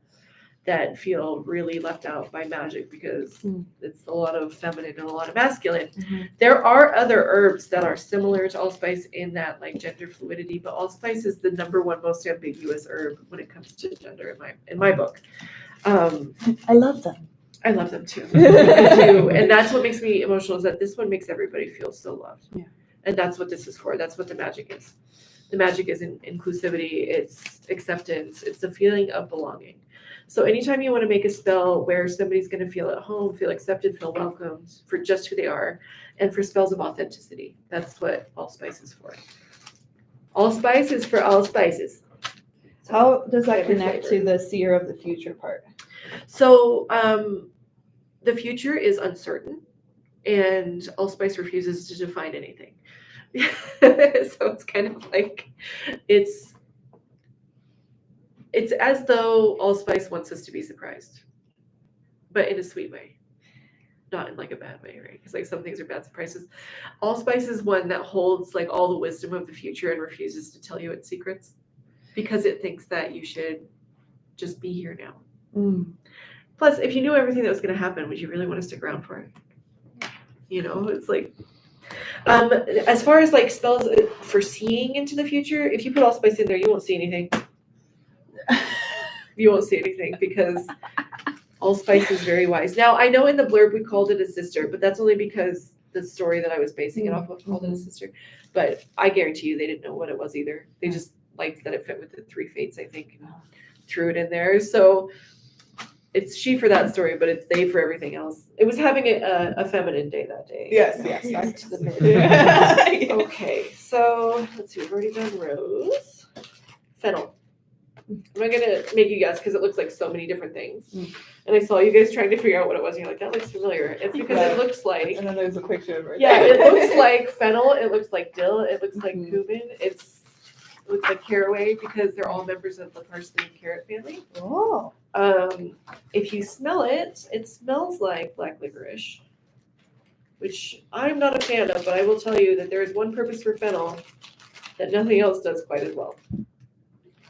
[SPEAKER 5] that feel really left out by magic because it's a lot of feminine and a lot of masculine. There are other herbs that are similar to allspice in that like gender fluidity, but allspice is the number one most ambiguous herb when it comes to gender in my book.
[SPEAKER 2] I love them.
[SPEAKER 5] I love them too. I do. And that's what makes me emotional is that this one makes everybody feel so loved.
[SPEAKER 2] Yeah.
[SPEAKER 5] And that's what this is for. That's what the magic is. The magic is inclusivity, it's acceptance, it's the feeling of belonging. So anytime you want to make a spell where somebody's going to feel at home, feel accepted, feel welcomed for just who they are, and for spells of authenticity, that's what allspice is for. Allspice is for all spices.
[SPEAKER 4] How does that
[SPEAKER 5] Every
[SPEAKER 4] connect
[SPEAKER 5] flavor.
[SPEAKER 4] to the seer of the future part?
[SPEAKER 5] So the future is uncertain, and allspice refuses to define anything. So it's kind of like it's as though allspice wants us to be surprised, but in a sweet way, not in like a bad way, right? Because like some things are bad surprises. Allspice is one that holds like all the wisdom of the future and refuses to tell you its secrets because it thinks that you should just be here now. Plus, if you knew everything that was going to happen, would you really want to stick around for it? You know, it's like, as far as like spells for seeing into the future, if you put allspice in there, you won't see anything. You won't see anything because allspice is very wise. Now, I know in the blurb we called it a sister, but that's only because the story that I was basing it off of called it a sister. But I guarantee you they didn't know what it was either. They just liked that it fit with the 3 fates, I think, and threw it in there. So it's she for that story, but it's they for everything else. It was having a feminine day that day.
[SPEAKER 4] Yes,
[SPEAKER 5] Back to the mid.
[SPEAKER 4] Yeah.
[SPEAKER 5] Okay, so let's see, we've already done rose. Fennel. I'm not gonna make you guess because it looks like so many different things. And I saw you guys trying to figure out what it was, and you're like, that looks familiar. It's because it looks like,
[SPEAKER 4] And then there's a picture of it.
[SPEAKER 5] yeah, it looks like fennel, it looks like dill, it looks like cumin, it looks like caraway because they're all members of the parsley and carrot family.
[SPEAKER 4] Oh.
[SPEAKER 5] If you smell it, it smells like black licorice, which I'm not a fan of, but I will tell you that there is one purpose for fennel that nothing else does quite as well.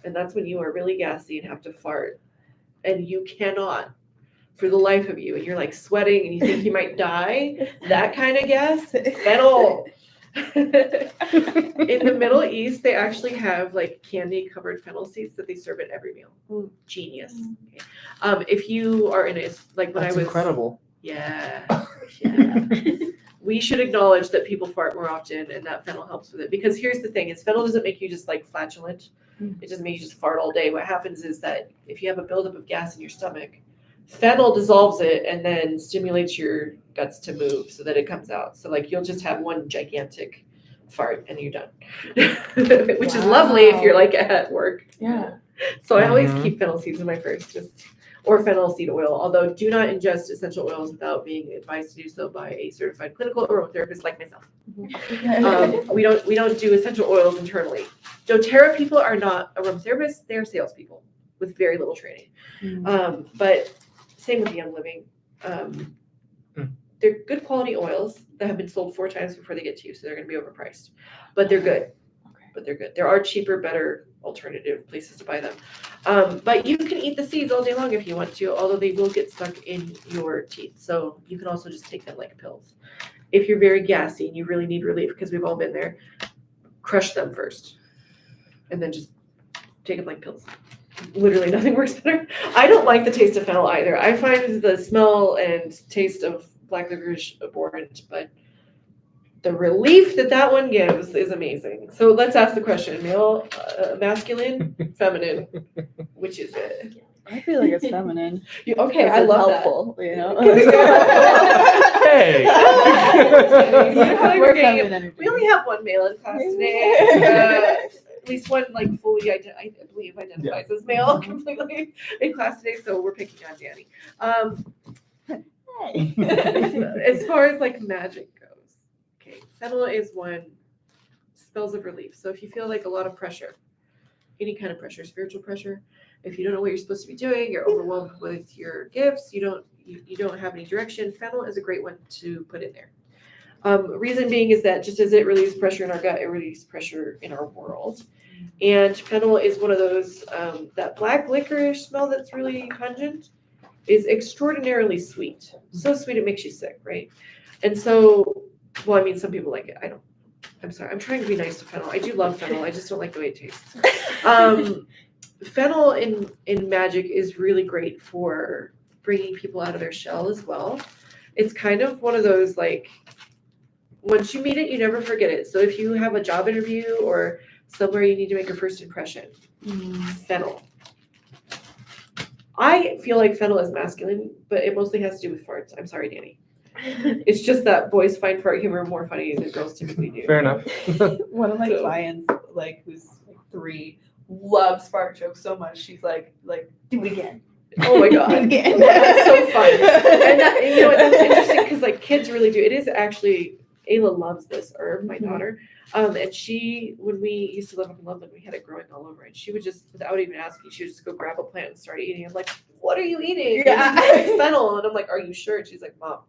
[SPEAKER 5] And that's when you are really gassy and have to fart. And you cannot, for the life of you, and you're like sweating and you think you might die, that kind of gas, fennel. In the Middle East, they actually have like candy covered fennel seeds that they serve at every meal. Genius. Okay. If you are in a, like when
[SPEAKER 3] That's
[SPEAKER 5] I was
[SPEAKER 3] incredible.
[SPEAKER 5] Yeah. We should acknowledge that people fart more often and that fennel helps with it. Because here's the thing, is fennel doesn't make you just like flatulent. It doesn't make you just fart all day. What happens is that if you have a buildup of gas in your stomach, fennel dissolves it and then stimulates your guts to move so that it comes out. So like you'll just have one gigantic fart and you're done. Which is lovely if you're like at work.
[SPEAKER 2] Yeah.
[SPEAKER 5] So I always keep fennel seeds in my purse, or fennel seed oil. Although do not ingest essential oils without being advised to do so by a certified clinical aromatherapist like myself. We don't do essential oils internally. doTERRA people are not aromatherapists; they are salespeople with very little training. But same with Young Living. They're good quality oils that have been sold 4 times before they get to you, so they're going to be overpriced. But they're good. But they're good. There are cheaper, better alternative places to buy them. But you can eat the seeds all day long if you want to, although they will get stuck in your teeth. So you can also just take them like pills. If you're very gassy and you really need relief, because we've all been there, crush them first. And then just take them like pills. Literally nothing works better. I don't like the taste of fennel either. I find the smell and taste of black licorice abhorrent, but the relief that one gives is amazing. So let's ask the question: male, masculine, feminine? Which is it?
[SPEAKER 2] I feel like it's feminine.
[SPEAKER 5] Okay,
[SPEAKER 2] Because
[SPEAKER 5] I
[SPEAKER 2] it's
[SPEAKER 5] love
[SPEAKER 2] helpful, you know.
[SPEAKER 3] Hey.
[SPEAKER 5] that.
[SPEAKER 2] We're feminine energy.
[SPEAKER 5] We only have one male in class today. At least one like fully, I believe, identifies as male completely in class today. So we're picking on Danny.
[SPEAKER 2] Hey.
[SPEAKER 5] As far as like magic goes, okay, Fennel is one. Spells of relief. So if you feel like a lot of pressure, any kind of pressure, spiritual pressure, if you don't know what you're supposed to be doing, you're overwhelmed with your gifts, you don't have any direction, Fennel is a great one to put in there. Reason being is that just as it relieves pressure in our gut, it relieves pressure in our world. And Fennel is one of those, that black licorice smell that's really pungent is extraordinarily sweet. So sweet it makes you sick, right? And so, well, I mean, some people like it. I don't. I'm sorry. I'm trying to be nice to Fennel. I do love Fennel. I just don't like the way it tastes. Fennel in magic is really great for bringing people out of their shell as well. It's kind of one of those like, once you meet it, you never forget it. So if you have a job interview or somewhere you need to make a first impression, Fennel. I feel like Fennel is masculine, but it mostly has to do with farts. I'm sorry, Danny. It's just that boys find fart humor more funny than girls typically do.
[SPEAKER 3] Fair enough.
[SPEAKER 4] One of my
[SPEAKER 5] So-
[SPEAKER 4] clients, like who's like 3, loves fart jokes so much. She's like, do it again.
[SPEAKER 5] Oh my god,
[SPEAKER 4] Again.
[SPEAKER 5] that's so fun. And that, you know, that's interesting because like kids really do. It is actually, Ayla loves this herb, my daughter. And she, when we used to live up in London, we had it growing all over, and she would just, without even asking, she would just go grab a plant and start eating. I'm like, what are you eating?
[SPEAKER 4] Yeah.
[SPEAKER 5] And she's like, Fennel. And I'm like, are you sure? And she's like, Mom.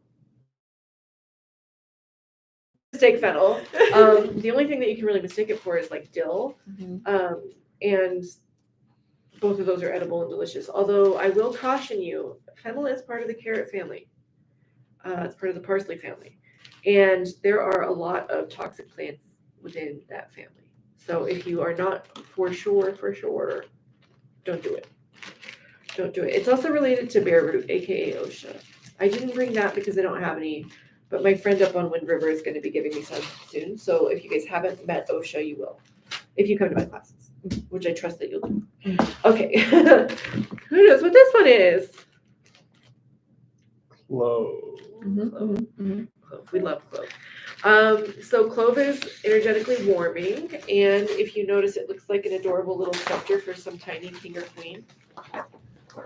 [SPEAKER 5] Mistake Fennel. The only thing that you can really mistake it for is like dill. And both of those are edible and delicious. Although I will caution you, Fennel is part of the carrot family. It's part of the parsley family. And there are a lot of toxic plants within that family. So if you are not for sure, don't do it. Don't do it. It's also related to bear root, aka OSHA. I didn't bring that because I don't have any, but my friend up on Wind River is going to be giving me some soon. So if you guys haven't met OSHA, you will. If you come to my classes, which I trust that you'll do. Okay. Who knows what this one is?
[SPEAKER 3] Clove.
[SPEAKER 5] Clove. We love clove. So clove is energetically warming, and if you notice, it looks like an adorable little scepter for some tiny king or queen,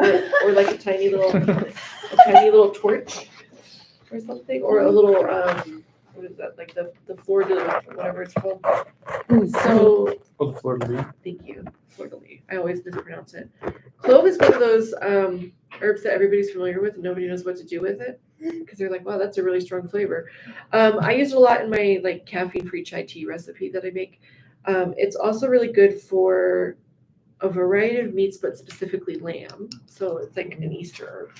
[SPEAKER 5] or like a tiny little torch or something, or a little what is that? Like the fleur de whatever it's called. So
[SPEAKER 3] Oh, the fleur de lis.
[SPEAKER 5] thank you, fleur de lis. I always mispronounce it. Clove is one of those herbs that everybody's familiar with, and nobody knows what to do with it because they're like, wow, that's a really strong flavor. I use it a lot in my like caffeine-free chai tea recipe that I make. It's also really good for a variety of meats, but specifically lamb. So it's like an Easter herb.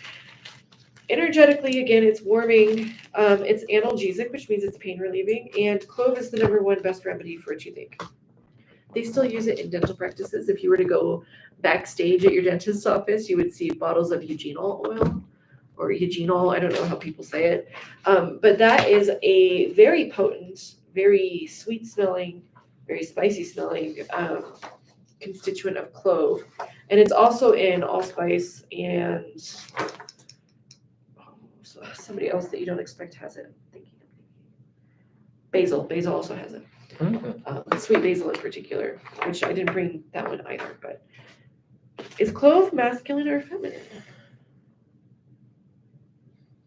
[SPEAKER 5] Energetically, again, it's warming. It's analgesic, which means it's pain relieving, and clove is the #1 best remedy for a toothache. They still use it in dental practices. If you were to go backstage at your dentist's office, you would see bottles of eugenol oil or eugenol. I don't know how people say it. But that is a very potent, very sweet smelling, very spicy smelling constituent of clove. And it's also in allspice and somebody else that you don't expect has it. Basil. Basil also has it. Sweet basil in particular, which I didn't bring that one either, but is clove masculine or feminine?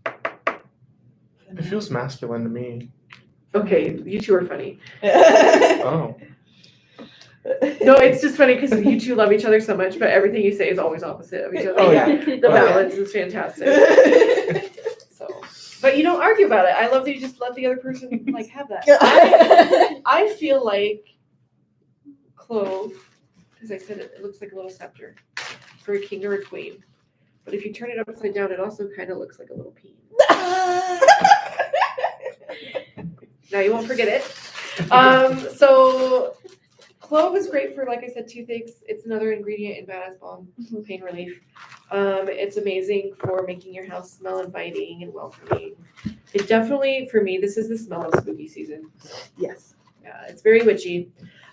[SPEAKER 3] It feels masculine to me.
[SPEAKER 5] Okay, you two are funny.
[SPEAKER 3] Oh.
[SPEAKER 5] No, it's just funny because you two love each other so much, but everything you say is always opposite of each other.
[SPEAKER 3] Oh, yeah.
[SPEAKER 5] The balance is fantastic. So, but you don't argue about it. I love that you just let the other person like have that. I feel like clove, because I said it looks like a little scepter for a king or a queen. But if you turn it upside down, it also kind of looks like a little pea. Now you won't forget it. So clove is great for, like I said, toothaches. It's another ingredient in Badass Balm, pain relief. It's amazing for making your house smell inviting and welcoming. It definitely, for me, this is the smell of spooky season.
[SPEAKER 4] Yes.
[SPEAKER 5] Yeah, it's very witchy.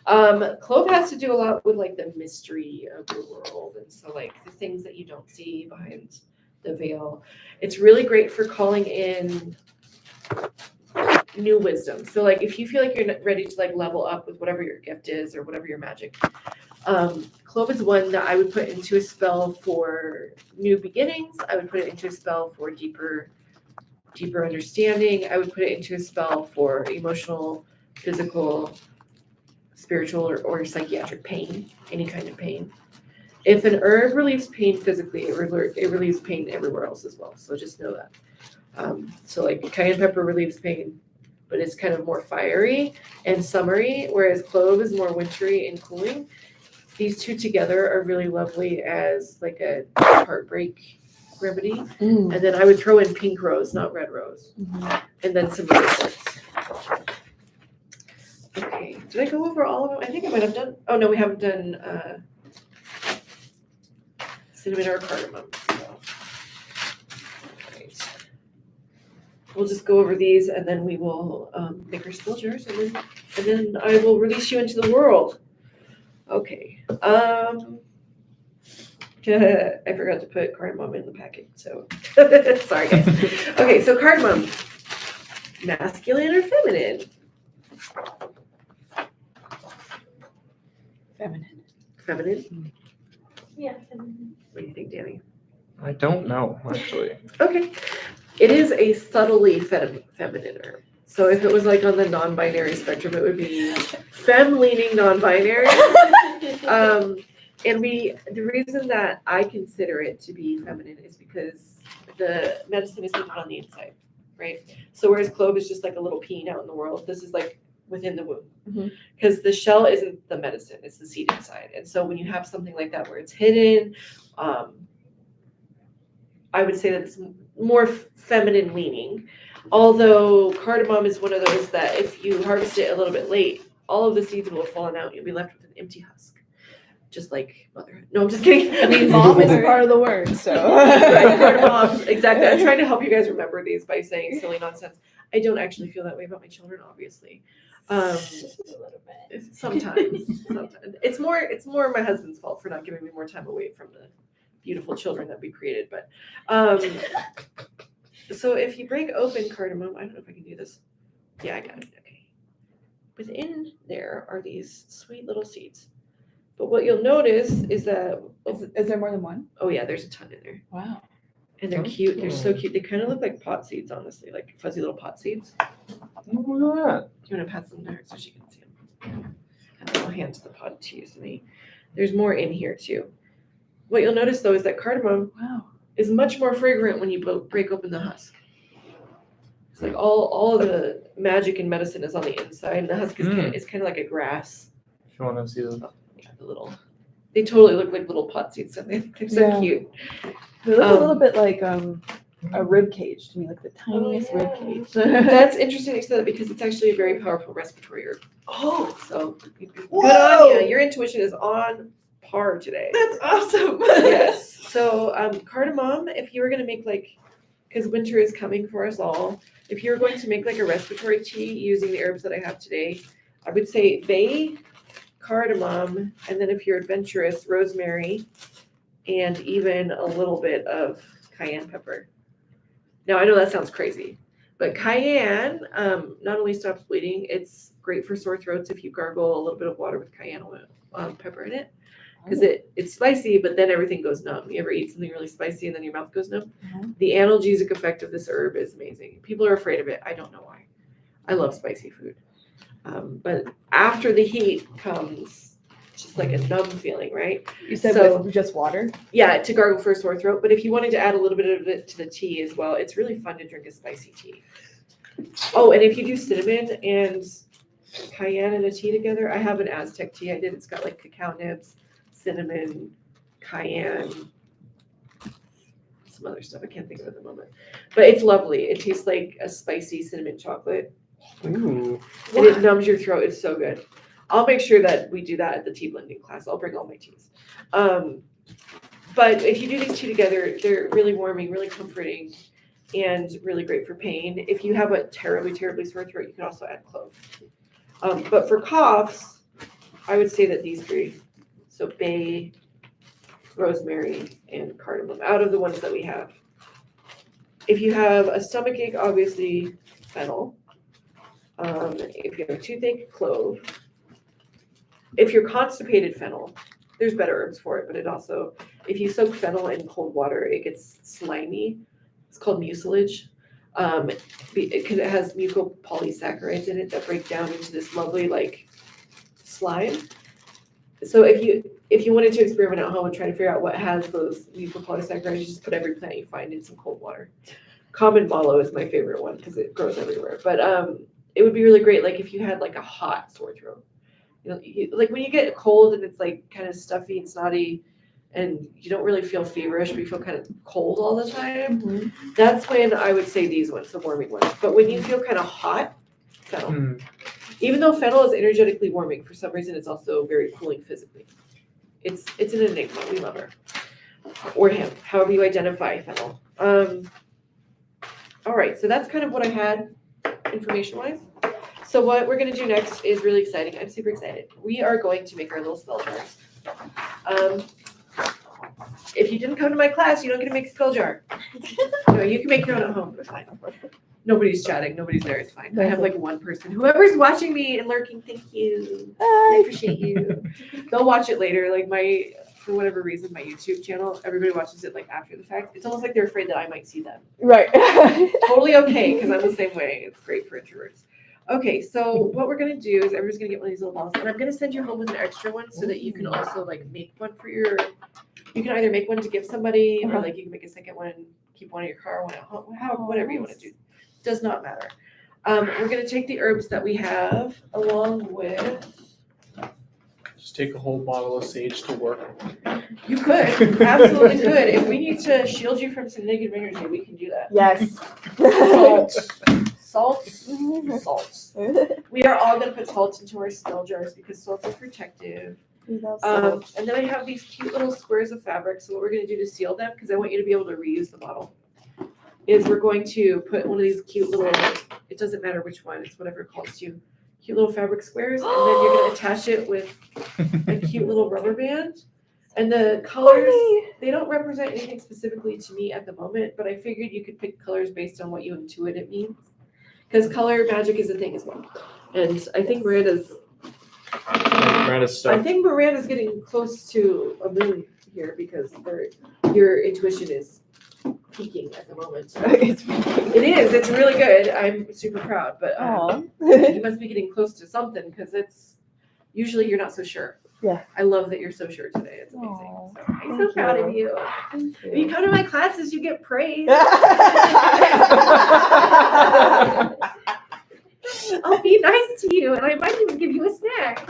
[SPEAKER 5] Clove has to do a lot with like the mystery of your world, and so like the things that you don't see behind the veil. It's really great for calling in new wisdom. So like if you feel like you're ready to like level up with whatever your gift is or whatever your magic, Clove is one that I would put into a spell for new beginnings. I would put it into a spell for deeper understanding. I would put it into a spell for emotional, physical, spiritual, or psychiatric pain, any kind of pain. If an herb relieves pain physically, it relieves pain everywhere else as well. So just know that. So like cayenne pepper relieves pain, but it's kind of more fiery and summery, whereas clove is more wintry and cooling. These two together are really lovely as like a heartbreak remedy. And then I would throw in pink rose, not red rose. And then some other scents. Okay, did I go over all of them? I think I might have done, oh no, we haven't done cinnamon or cardamom. So. Right. We'll just go over these and then we will make our spill jars and then I will release you into the world. Okay. I forgot to put cardamom in the packet, so sorry guys. Okay, so cardamom, masculine or feminine? Feminine?
[SPEAKER 6] Yeah.
[SPEAKER 5] What do you think, Danny?
[SPEAKER 3] I don't know, actually.
[SPEAKER 5] Okay. It is a subtly feminine herb. So if it was like on the non-binary spectrum, it would be femme-leaning non-binary. And the reason that I consider it to be feminine is because the medicine is hidden on the inside, right? So whereas clove is just like a little peen out in the world, this is like within the womb. Because the shell isn't the medicine, it's the seed inside. And so when you have something like that where it's hidden, I would say that it's more feminine leaning. Although cardamom is one of those that if you harvest it a little bit late, all of the seeds will have fallen out and you'll be left with an empty husk. Just like motherhood. No, I'm just kidding.
[SPEAKER 2] I mean, mom is part of the word, so.
[SPEAKER 5] Right, cardamom, exactly. I'm trying to help you guys remember these by saying silly nonsense. I don't actually feel that way about my children, obviously.
[SPEAKER 6] Just a little bit.
[SPEAKER 5] Sometimes. It's more my husband's fault for not giving me more time away from the beautiful children that we created. But so if you break open cardamom, I don't know if I can do this. Yeah, I got it. Okay. Within there are these sweet little seeds. But what you'll notice is that
[SPEAKER 2] Is there more than one?
[SPEAKER 5] oh yeah, there's a ton in there.
[SPEAKER 2] Wow.
[SPEAKER 5] And they're cute. They're so cute. They kind of look like pot seeds, honestly, like fuzzy little pot seeds.
[SPEAKER 3] Look at that.
[SPEAKER 5] Do you want to pass them to her so she can see them? And then I'll hand the pod to you. There's more in here too. What you'll notice though is that cardamom is much more fragrant when you break open the husk. It's like all of the magic and medicine is on the inside, and the husk is kind of like a grass.
[SPEAKER 3] If you want to see them.
[SPEAKER 5] Yeah, they totally look like little pot seeds. So they're so cute.
[SPEAKER 2] They look a little bit like a rib cage to me, like the tiniest rib cage.
[SPEAKER 5] That's interesting you said that because it's actually a very powerful respiratory herb.
[SPEAKER 4] Oh,
[SPEAKER 5] So good
[SPEAKER 4] Whoa!
[SPEAKER 5] on you. Your intuition is on par today.
[SPEAKER 4] that's awesome.
[SPEAKER 5] Yes. So cardamom, if you were going to make because winter is coming for us all, if you were going to make like a respiratory tea using the herbs that I have today, I would say bay, cardamom, and then if you're adventurous, rosemary, and even a little bit of cayenne pepper. Now, I know that sounds crazy, but cayenne not only stops bleeding, it's great for sore throats if you gargle a little bit of water with cayenne oil, pepper in it. Because it's spicy, but then everything goes numb. You ever eat something really spicy and then your mouth goes numb? The analgesic effect of this herb is amazing. People are afraid of it. I don't know why. I love spicy food. But after the heat comes just like a numb feeling, right?
[SPEAKER 2] You said with just water?
[SPEAKER 5] Yeah, to gargle for a sore throat. But if you wanted to add a little bit of it to the tea as well, it's really fun to drink a spicy tea. Oh, and if you do cinnamon and cayenne in a tea together, I have an Aztec tea I did. It's got like cacao nibs, cinnamon, cayenne, some other stuff I can't think of at the moment. But it's lovely. It tastes like a spicy cinnamon chocolate.
[SPEAKER 3] Ooh.
[SPEAKER 5] And it numbs your throat. It's so good. I'll make sure that we do that at the tea blending class. I'll bring all my teas. But if you do these two together, they're really warming, really comforting, and really great for pain. If you have a terribly, terribly sore throat, you can also add clove. But for coughs, I would say that these three, so bay, rosemary, and cardamom, out of the ones that we have. If you have a stomachache, obviously fennel. If you have a toothache, clove. If you're constipated, fennel. There's better herbs for it, but it also, if you soak fennel in cold water, it gets slimy. It's called mucilage. Because it has mucopolysaccharides in it that break down into this lovely like slime. So if you wanted to experiment at home and try to figure out what has those mucopolysaccharides, you just put every plant you find in some cold water. Common mallow is my favorite one because it grows everywhere. But it would be really great like if you had like a hot sore throat. You know, like when you get a cold and it's like kind of stuffy and snotty and you don't really feel feverish, but you feel kind of cold all the time, that's when I would say these ones, the warming ones. But when you feel kind of hot, fennel. Even though fennel is energetically warming, for some reason it's also very cooling physically. It's an enigma. We love her. Or him, however you identify fennel. All right, so that's kind of what I had information-wise. So what we're gonna do next is really exciting. I'm super excited. We are going to make our little spell jars. If you didn't come to my class, you don't get to make a spell jar. No, you can make your own at home, it's fine. Nobody's chatting, nobody's there, it's fine. I have like one person. Whoever's watching me and lurking, thank you. I appreciate you. They'll watch it later. Like for whatever reason, my YouTube channel, everybody watches it like after the fact. It's almost like they're afraid that I might see them.
[SPEAKER 2] Right.
[SPEAKER 5] Totally okay, because I'm the same way. It's great for introverts. Okay, so what we're gonna do is everybody's gonna get one of these little bottles, and I'm gonna send you home with an extra one so that you can also like make one for you can either make one to give somebody, or like you can make a second one and keep one in your car, one at home, whatever you want to do. Does not matter. We're gonna take the herbs that we have along with.
[SPEAKER 3] Just take a whole bottle of sage to work.
[SPEAKER 5] You could, absolutely could. If we need to shield you from some negative energy, we can do that.
[SPEAKER 2] Yes.
[SPEAKER 5] Salt. We are all gonna put salt into our spell jars because salt is protective. And then I have these cute little squares of fabric. So what we're gonna do to seal them, because I want you to be able to reuse the bottle, is we're going to put one of these cute little, it doesn't matter which one, it's whatever it calls to you, cute little fabric squares, and then you're gonna attach it with a cute little rubber band. And the colors, they don't represent anything specifically to me at the moment, but I figured you could pick colors based on what you intuit it means. Because color magic is a thing as well. And I think Miranda's getting close to a million here because your intuition is peaking at the moment. It is. It's really good. I'm super proud, but you must be getting close to something because it's usually you're not so sure.
[SPEAKER 2] Yeah.
[SPEAKER 5] I love that you're so sure today. It's amazing. So I'm so proud of you. If you come to my classes, you get praise. I'll be nice to you, and I might even give you a snack.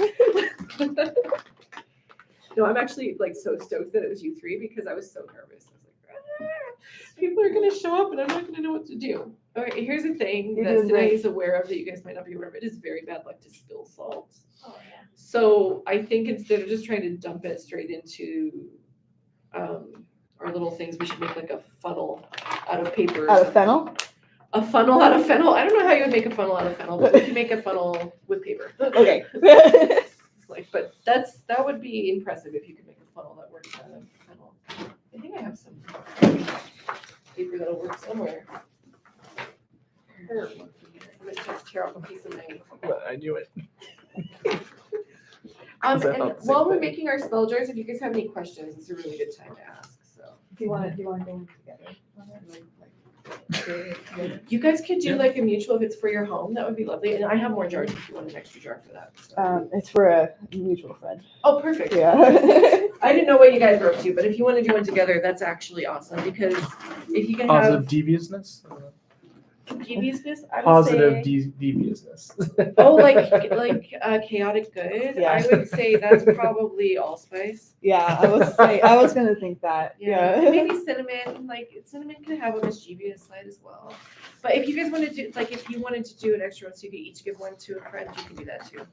[SPEAKER 5] No, I'm actually like so stoked that it was you three because I was so nervous. I was like, people are gonna show up, and I'm not gonna know what to do. All right, here's the thing that Sine is aware of that you guys might not be aware of. It is very bad luck to spill salt.
[SPEAKER 6] Oh, yeah.
[SPEAKER 5] So I think instead of just trying to dump it straight into our little things, we should make like a funnel out of paper.
[SPEAKER 2] Out of fennel?
[SPEAKER 5] A funnel out of fennel? I don't know how you would make a funnel out of fennel, but we can make a funnel with paper.
[SPEAKER 2] Okay.
[SPEAKER 5] But that would be impressive if you could make a funnel that works out of fennel. I think I have some paper that'll work somewhere. I'm gonna just tear off a piece of my.
[SPEAKER 3] I knew it.
[SPEAKER 5] And
[SPEAKER 3] I thought the same
[SPEAKER 5] while we're
[SPEAKER 3] thing.
[SPEAKER 5] making our spell jars, if you guys have any questions, it's a really good time to ask. So
[SPEAKER 2] Do you want to go together?
[SPEAKER 5] you guys could do
[SPEAKER 3] Yeah.
[SPEAKER 5] like a mutual if it's for your home. That would be lovely. And I have more jars if you want an extra jar for that. So.
[SPEAKER 2] It's for a mutual friend.
[SPEAKER 5] Oh, perfect.
[SPEAKER 2] Yeah.
[SPEAKER 5] I didn't know what you guys were up to, but if you want to do one together, that's actually awesome because if you can
[SPEAKER 3] Positive deviousness?
[SPEAKER 5] have deviousness, I would
[SPEAKER 3] Positive
[SPEAKER 5] say.
[SPEAKER 3] deviousness.
[SPEAKER 5] Chaotic good.
[SPEAKER 2] Yeah.
[SPEAKER 5] I would say that's probably allspice.
[SPEAKER 2] Yeah, I was gonna think that.
[SPEAKER 5] Yeah,
[SPEAKER 2] Yeah.
[SPEAKER 5] and maybe cinnamon. Like cinnamon can have a mischievous side as well. But if you guys wanted to, like, if you wanted to do an extra one, so you could each give one to a friend, you can do that too.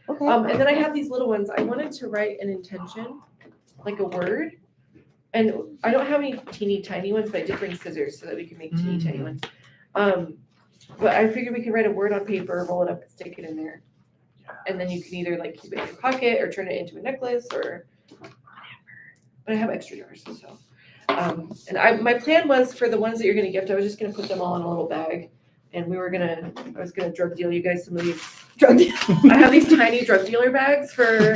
[SPEAKER 2] Okay.
[SPEAKER 5] And then I have these little ones. I wanted to write an intention, like a word. And I don't have any teeny tiny ones, but I did bring scissors so that we can make teeny tiny ones. But I figured we could write a word on paper, roll it up, and stick it in there. And then you can either like keep it in your pocket or turn it into a necklace or whatever. But I have extra jars, so. My plan was for the ones that you're gonna gift, I was just gonna put them all in a little bag and I was gonna drug deal you guys some of these.
[SPEAKER 2] Drug
[SPEAKER 5] I have these tiny drug dealer bags for.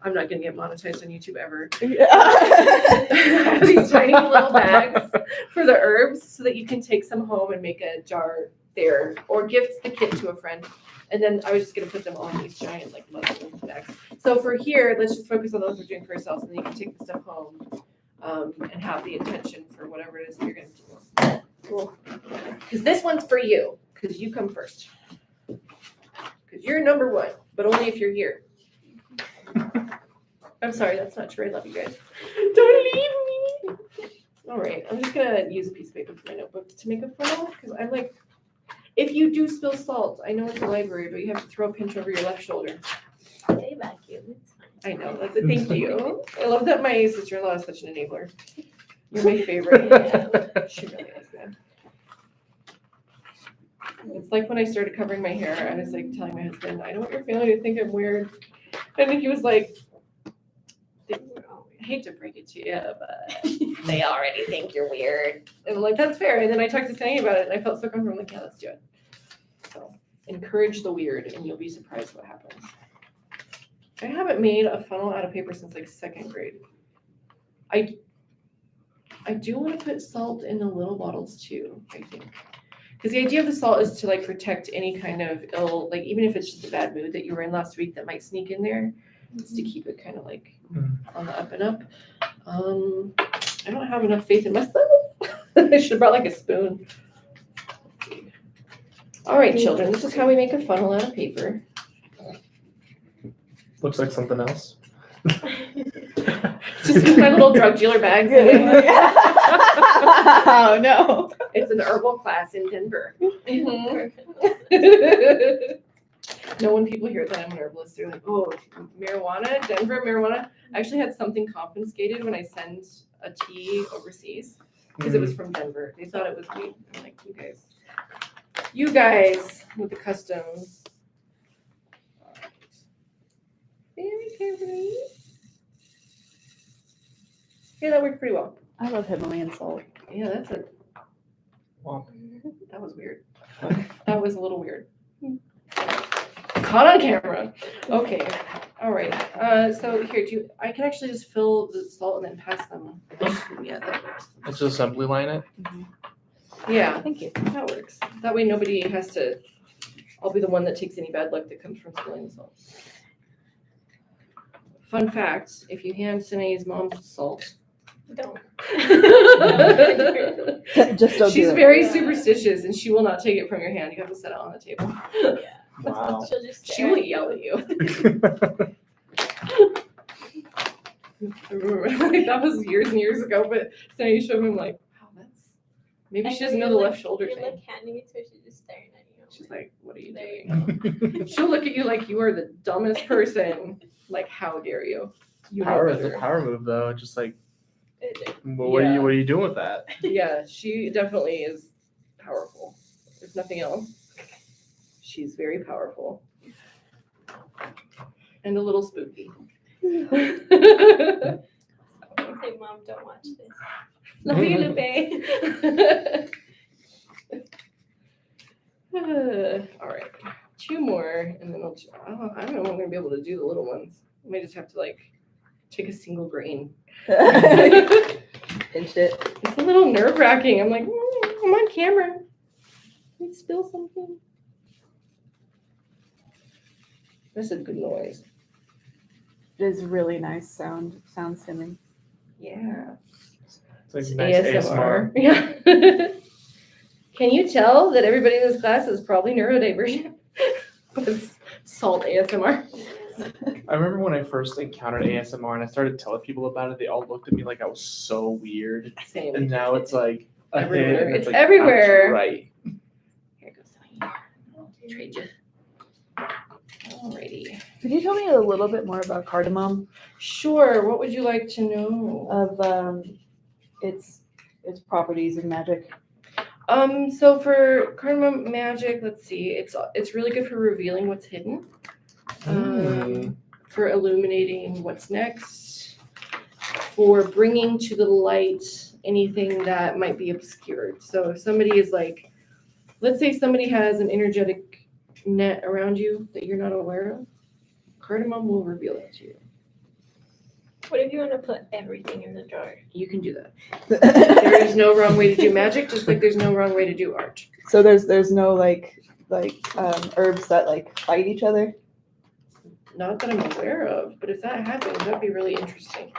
[SPEAKER 5] I'm not gonna get monetized on YouTube ever. I have these tiny little bags for the herbs so that you can take some home and make a jar there, or gift the kit to a friend. And then I was just gonna put them all in these giant like muslin bags. So for here, let's just focus on those we're doing for ourselves, and then you can take the stuff home and have the intention for whatever it is that you're gonna do. Cool. Because this one's for you, because you come first. Because you're number one, but only if you're here. I'm sorry, that's not true. I love you guys. Don't leave me. All right, I'm just gonna use a piece of paper for my notebook to make a funnel, because I'm like, if you do spill salt, I know it's a library, but you have to throw a pinch over your left shoulder.
[SPEAKER 6] They vacuum. It's fine.
[SPEAKER 5] I know, that's a thank you. I love that my sister-in-law is such an enabler. You're my favorite. She really is, man. It's like when I started covering my hair, I was like telling my husband, I don't want your family to think I'm weird. And then he was like, I hate to break it to you, but they already think you're weird. And I'm like, that's fair. And then I talked to Sandy about it, and I felt so comfortable. I'm like, yeah, let's do it. So encourage the weird, and you'll be surprised what happens. I haven't made a funnel out of paper since like 2nd grade. I do want to put salt in the little bottles too, I think. Because the idea of the salt is to like protect any kind of ill, like even if it's just a bad mood that you were in last week that might sneak in there, it's to keep it kind of like on the up and up. I don't have enough faith in myself. I should have brought like a spoon. All right, children, this is how we make a funnel out of paper.
[SPEAKER 3] Looks like something else.
[SPEAKER 5] Just with my little drug dealer bags.
[SPEAKER 2] Oh no.
[SPEAKER 5] It's an herbal class in Denver.
[SPEAKER 6] Perfect.
[SPEAKER 5] No, when people hear that I'm an herbalist, they're like, oh, marijuana, Denver marijuana. I actually had something confiscated when I sent a tea overseas because it was from Denver. They thought it was weed. I'm like, you guys with the customs. All right. Very carefully. Yeah, that worked pretty well.
[SPEAKER 2] I love Himalayan salt.
[SPEAKER 5] Yeah, that's a.
[SPEAKER 3] Wow.
[SPEAKER 5] That was weird. That was a little weird. Caught on camera. Okay. All right. So here, I can actually just fill the salt and then pass them. Yeah, that works.
[SPEAKER 3] Let's just assembly line it.
[SPEAKER 5] Yeah,
[SPEAKER 2] Thank you.
[SPEAKER 5] that works. That way nobody has to. I'll be the one that takes any bad luck that comes from spilling the salt. Fun fact: if you hand Sinead's mom salt.
[SPEAKER 6] Don't.
[SPEAKER 2] Just don't
[SPEAKER 5] She's
[SPEAKER 2] do it.
[SPEAKER 5] very superstitious and she will not take it from your hand. You have to set it on the table.
[SPEAKER 3] Wow.
[SPEAKER 6] She'll just
[SPEAKER 5] She will yell at you. I remember, like, that was years and years ago, but so you showed me, I'm like, wow, that's maybe she doesn't know the left shoulder
[SPEAKER 6] You're
[SPEAKER 5] thing.
[SPEAKER 6] like handing it to her, she's just staring at you.
[SPEAKER 5] She's like, what are you
[SPEAKER 6] There you
[SPEAKER 5] doing? She'll look at you like you are the dumbest person. Like, how dare you? You know
[SPEAKER 3] Power is a
[SPEAKER 5] better.
[SPEAKER 3] power move though. Just like,
[SPEAKER 6] It-
[SPEAKER 3] what
[SPEAKER 5] Yeah.
[SPEAKER 3] are you doing with that?
[SPEAKER 5] Yeah, she definitely is powerful. If nothing else, she's very powerful. And a little spooky.
[SPEAKER 6] I say, Mom, don't watch this.
[SPEAKER 5] Love you, Lupe. All right, 2 more, and then I don't know if I'm gonna be able to do the little ones. I may just have to like take a single grain.
[SPEAKER 2] Pinched it.
[SPEAKER 5] It's a little nerve-wracking. I'm like, I'm on camera. Can I spill something? That's a good noise.
[SPEAKER 2] It is really nice sound stimming.
[SPEAKER 5] Yeah.
[SPEAKER 3] It's like nice ASMR.
[SPEAKER 5] Yeah. Can you tell that everybody in this class is probably neurodivergent? With salt ASMR.
[SPEAKER 3] I remember when I first encountered ASMR and I started telling people about it, they all looked at me like I was so weird.
[SPEAKER 5] Same.
[SPEAKER 3] And now it's like a hit,
[SPEAKER 5] Everywhere.
[SPEAKER 3] and
[SPEAKER 5] It's
[SPEAKER 3] like,
[SPEAKER 5] everywhere.
[SPEAKER 3] that's right.
[SPEAKER 5] Here goes some here. I'll trade you. Alrighty.
[SPEAKER 2] Could you tell me a little bit more about cardamom?
[SPEAKER 5] Sure. What would you like to know?
[SPEAKER 2] Of its properties in magic.
[SPEAKER 5] So for cardamom magic, let's see. It's really good for revealing what's hidden. For illuminating what's next. For bringing to the light anything that might be obscured. So if somebody is like let's say somebody has an energetic net around you that you're not aware of, cardamom will reveal it to you.
[SPEAKER 6] What if you want to put everything in the jar?
[SPEAKER 5] You can do that. There is no wrong way to do magic, just like there's no wrong way to do art.
[SPEAKER 2] So there's no like herbs that like fight each other.
[SPEAKER 5] Not that I'm aware of, but if that happens, that'd be really interesting.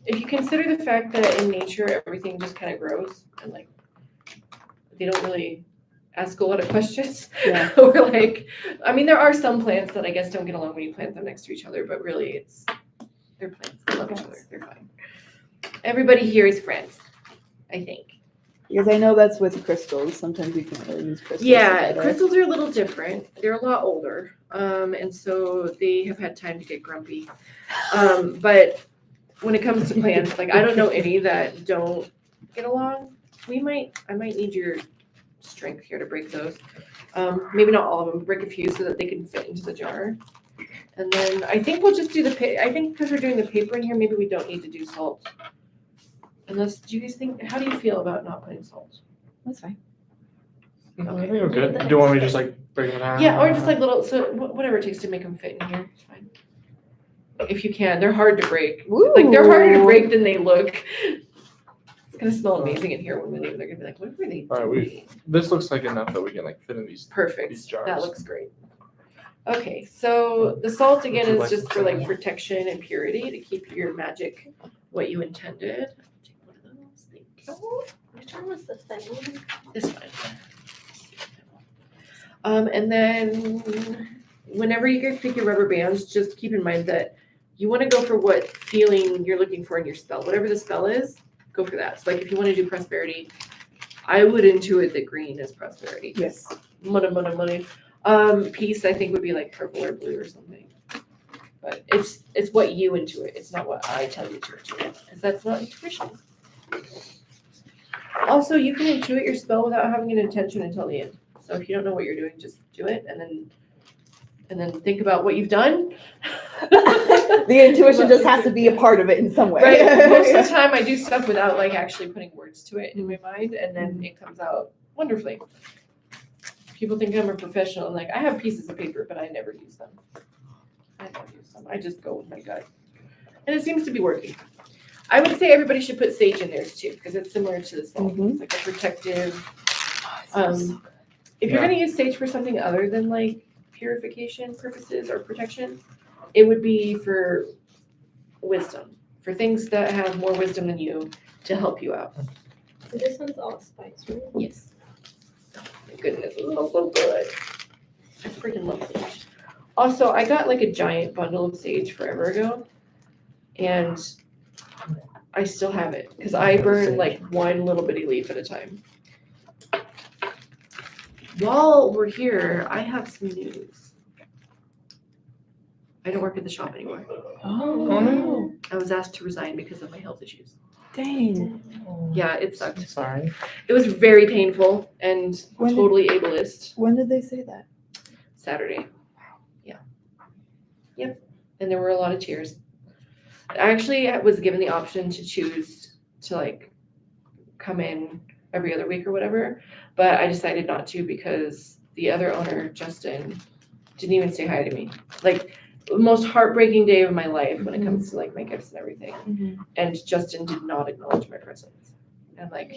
[SPEAKER 5] If you consider the fact that in nature everything just kind of grows and like they don't really ask a lot of questions.
[SPEAKER 2] Yeah.
[SPEAKER 5] Or like, I mean, there are some plants that I guess don't get along when you plant them next to each other, but really they're plants. They love each other. They're fine. Everybody here is friends, I think.
[SPEAKER 2] Because I know that's with crystals. Sometimes you can't really use crystals.
[SPEAKER 5] Yeah,
[SPEAKER 2] together.
[SPEAKER 5] crystals are a little different. They're a lot older, and so they have had time to get grumpy. But when it comes to plants, like I don't know any that don't get along. I might need your strength here to break those. Maybe not all of them, but break a few so that they can fit into the jar. And then I think we'll just do I think because we're doing the paper in here, maybe we don't need to do salt. Unless, do you guys think, how do you feel about not putting salt?
[SPEAKER 2] That's fine.
[SPEAKER 3] I think we're good. Do you want me to just like break them down?
[SPEAKER 5] Yeah, or just like little, so whatever it takes to make them fit in here, it's fine. If you can, they're hard to break. Like they're harder to break than they look. It's gonna smell amazing in here when we leave. They're gonna be like, what were they
[SPEAKER 3] All right,
[SPEAKER 5] doing?
[SPEAKER 3] this looks like enough that we can like fit in these
[SPEAKER 5] Perfect.
[SPEAKER 3] these jars.
[SPEAKER 5] That looks great. Okay, so the salt again
[SPEAKER 3] Would you
[SPEAKER 5] is
[SPEAKER 3] like
[SPEAKER 5] just
[SPEAKER 3] to
[SPEAKER 5] for
[SPEAKER 3] try
[SPEAKER 5] like
[SPEAKER 3] one?
[SPEAKER 5] protection and purity to keep your magic what you intended. Take one of those. Thank you.
[SPEAKER 6] Which one was the Fennel?
[SPEAKER 5] This one. And then whenever you guys pick your rubber bands, just keep in mind that you want to go for what feeling you're looking for in your spell. Whatever the spell is, go for that. So like if you want to do prosperity, I would intuit that green is prosperity.
[SPEAKER 2] Yes.
[SPEAKER 5] Money. Peace I think would be like purple or blue or something. But it's what you intuit. It's not what I tell you to intuit, because that's not intuition. Also, you can intuit your spell without having an intention until the end. So if you don't know what you're doing, just do it and then think about what you've done.
[SPEAKER 2] The intuition just has to be a part of it in some way.
[SPEAKER 5] Right. Most of the time I do stuff without like actually putting words to it in my mind, and then it comes out wonderfully. People think I'm a professional, and like I have pieces of paper, but I never use them. I just go with my gut. And it seems to be working. I would say everybody should put sage in theirs too, because it's similar to the salt.
[SPEAKER 2] Mhm.
[SPEAKER 5] It's like a protective.
[SPEAKER 2] So
[SPEAKER 5] If you're
[SPEAKER 3] Yeah.
[SPEAKER 5] gonna use sage for something other than like purification purposes or protection, it would be for wisdom, for things that have more wisdom than you to help you out.
[SPEAKER 6] This one's all spice, right?
[SPEAKER 5] Yes. Oh my goodness, it smells so good. I freaking love sage. Also, I got like a giant bundle of sage forever ago, and I still have it because I burn like one little bitty leaf at a time. While we're here, I have some news. I don't work at the shop anymore.
[SPEAKER 2] Oh,
[SPEAKER 3] no.
[SPEAKER 5] I was asked to resign because of my health issues.
[SPEAKER 2] dang.
[SPEAKER 5] Yeah, it sucked.
[SPEAKER 3] I'm sorry.
[SPEAKER 5] It was very painful and
[SPEAKER 2] When did-
[SPEAKER 5] totally ableist.
[SPEAKER 2] When did they say that?
[SPEAKER 5] Saturday. Yeah. Yep. And there were a lot of tears. I actually was given the option to choose to like come in every other week or whatever, but I decided not to because the other owner, Justin, didn't even say hi to me. Like the most heartbreaking day of my life when it comes to like my gifts and everything. And Justin did not acknowledge my presence. And like,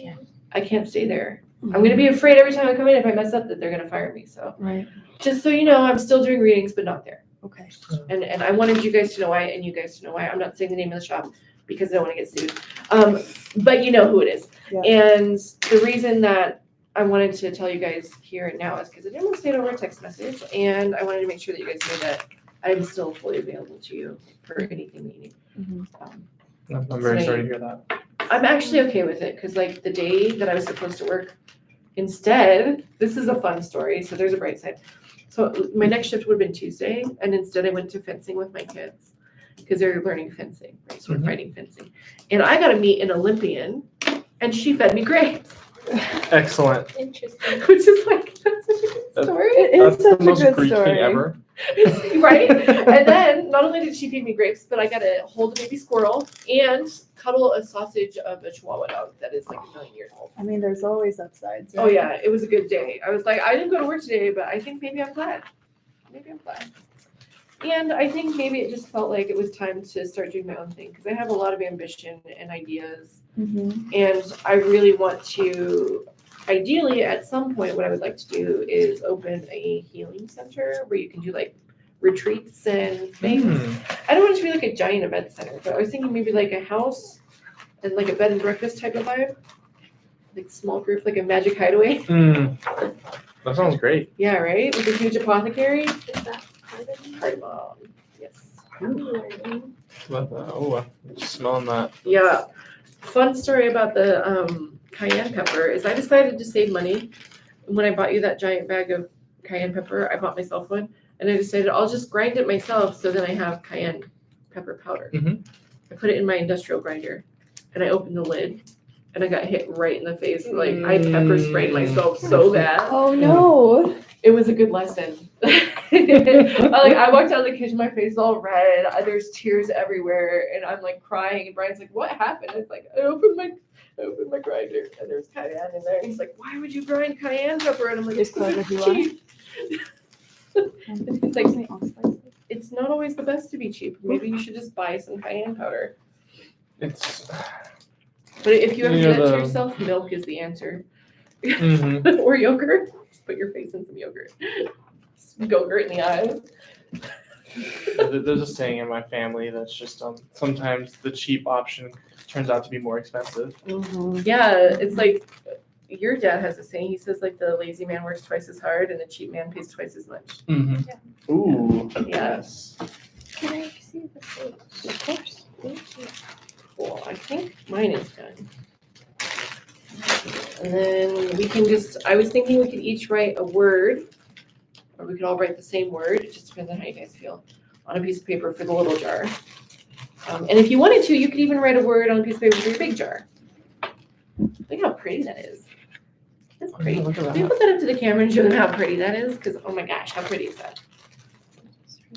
[SPEAKER 5] I can't stay there. I'm gonna be afraid every time I come in if I mess up that they're gonna fire me. So
[SPEAKER 2] Right.
[SPEAKER 5] just so you know, I'm still doing readings, but not there.
[SPEAKER 2] Okay.
[SPEAKER 5] And I wanted you guys to know why, and you guys to know why. I'm not saying the name of the shop because I don't want to get sued. But you know who it is.
[SPEAKER 2] Yeah.
[SPEAKER 5] And the reason that I wanted to tell you guys here and now is because I didn't want to say it over a text message, and I wanted to make sure that you guys know that I'm still fully available to you for anything that you need.
[SPEAKER 2] Mhm.
[SPEAKER 3] I'm very sorry to hear that.
[SPEAKER 5] I'm actually okay with it because like the day that I was supposed to work, instead, this is a fun story, so there's a bright side. So my next shift would have been Tuesday, and instead I went to fencing with my kids because they're learning fencing, right? So we're fighting fencing. And I got to meet an Olympian, and she fed me grapes,
[SPEAKER 3] Excellent.
[SPEAKER 6] Interesting.
[SPEAKER 5] which is like, that's such a good story?
[SPEAKER 2] It's
[SPEAKER 3] That's
[SPEAKER 2] such
[SPEAKER 3] the
[SPEAKER 2] a
[SPEAKER 3] most
[SPEAKER 2] good
[SPEAKER 3] Greek
[SPEAKER 2] story.
[SPEAKER 3] thing ever.
[SPEAKER 5] Right? And then not only did she feed me grapes, but I got to hold a baby squirrel and cuddle a sausage of a Chihuahua dog that is like 1,000,000 years old.
[SPEAKER 2] I mean, there's always upsides.
[SPEAKER 5] Oh
[SPEAKER 2] right?
[SPEAKER 5] yeah, it was a good day. I was like, I didn't go to work today, but I think maybe I'm glad. Maybe I'm glad. And I think maybe it just felt like it was time to start doing my own thing because I have a lot of ambition and ideas.
[SPEAKER 2] Mhm.
[SPEAKER 5] And I really want to, ideally, at some point, what I would like to do is open a healing center where you can do like retreats and things. I don't want it to be like a giant event center, but I was thinking maybe like a house and like a bed and breakfast type of vibe. Like small group, like a magic hideaway.
[SPEAKER 3] That sounds great.
[SPEAKER 5] Yeah, right? With a huge apothecary.
[SPEAKER 6] Is that cardamom?
[SPEAKER 5] Cardamom. Yes.
[SPEAKER 3] Oh, I'm just smelling that.
[SPEAKER 5] Yeah. Fun story about the cayenne pepper is I decided to save money. And when I bought you that giant bag of cayenne pepper, I bought myself one. And I decided I'll just grind it myself so then I have cayenne pepper powder.
[SPEAKER 3] Mhm.
[SPEAKER 5] I put it in my industrial grinder and I opened the lid and I got hit right in the face. Like I pepper sprayed myself so bad.
[SPEAKER 2] Oh no.
[SPEAKER 5] It was a good lesson. I walked out of the kitchen, my face is all red. There's tears everywhere, and I'm like crying. And Brian's like, "What happened?" It's like I opened my grinder, and there's cayenne in there. And he's like, "Why would you grind cayenne pepper?" And I'm like,
[SPEAKER 2] Just
[SPEAKER 5] "Because
[SPEAKER 2] Clove if
[SPEAKER 5] it's
[SPEAKER 2] you want.
[SPEAKER 5] cheap." It's like it's not always the best to be cheap. Maybe you should just buy some cayenne powder.
[SPEAKER 3] It's.
[SPEAKER 5] But if you ever
[SPEAKER 3] You
[SPEAKER 5] do
[SPEAKER 3] know,
[SPEAKER 5] that to
[SPEAKER 3] the-
[SPEAKER 5] yourself, milk is the answer.
[SPEAKER 3] Mhm.
[SPEAKER 5] Or yogurt. Just put your face in some yogurt. Yogurt in the eyes.
[SPEAKER 3] There's a saying in my family that's just sometimes the cheap option turns out to be more expensive.
[SPEAKER 2] Mhm.
[SPEAKER 5] Yeah, it's like your dad has a saying. He says like the lazy man works twice as hard and the cheap man pays twice as much.
[SPEAKER 3] Mm-hmm. Ooh.
[SPEAKER 5] Yeah.
[SPEAKER 3] Yes.
[SPEAKER 6] Can I see the page?
[SPEAKER 2] Of course.
[SPEAKER 6] Thank you.
[SPEAKER 5] Cool. I think mine is done. And then we can just, I was thinking we could each write a word, or we could all write the same word. It just depends on how you guys feel, on a piece of paper for the little jar. And if you wanted to, you could even write a word on a piece of paper for your big jar. Look how pretty that is. That's pretty.
[SPEAKER 3] Look at
[SPEAKER 5] Can we
[SPEAKER 3] that.
[SPEAKER 5] put that up to the camera and show them how pretty that is? Because, oh my gosh, how pretty is that?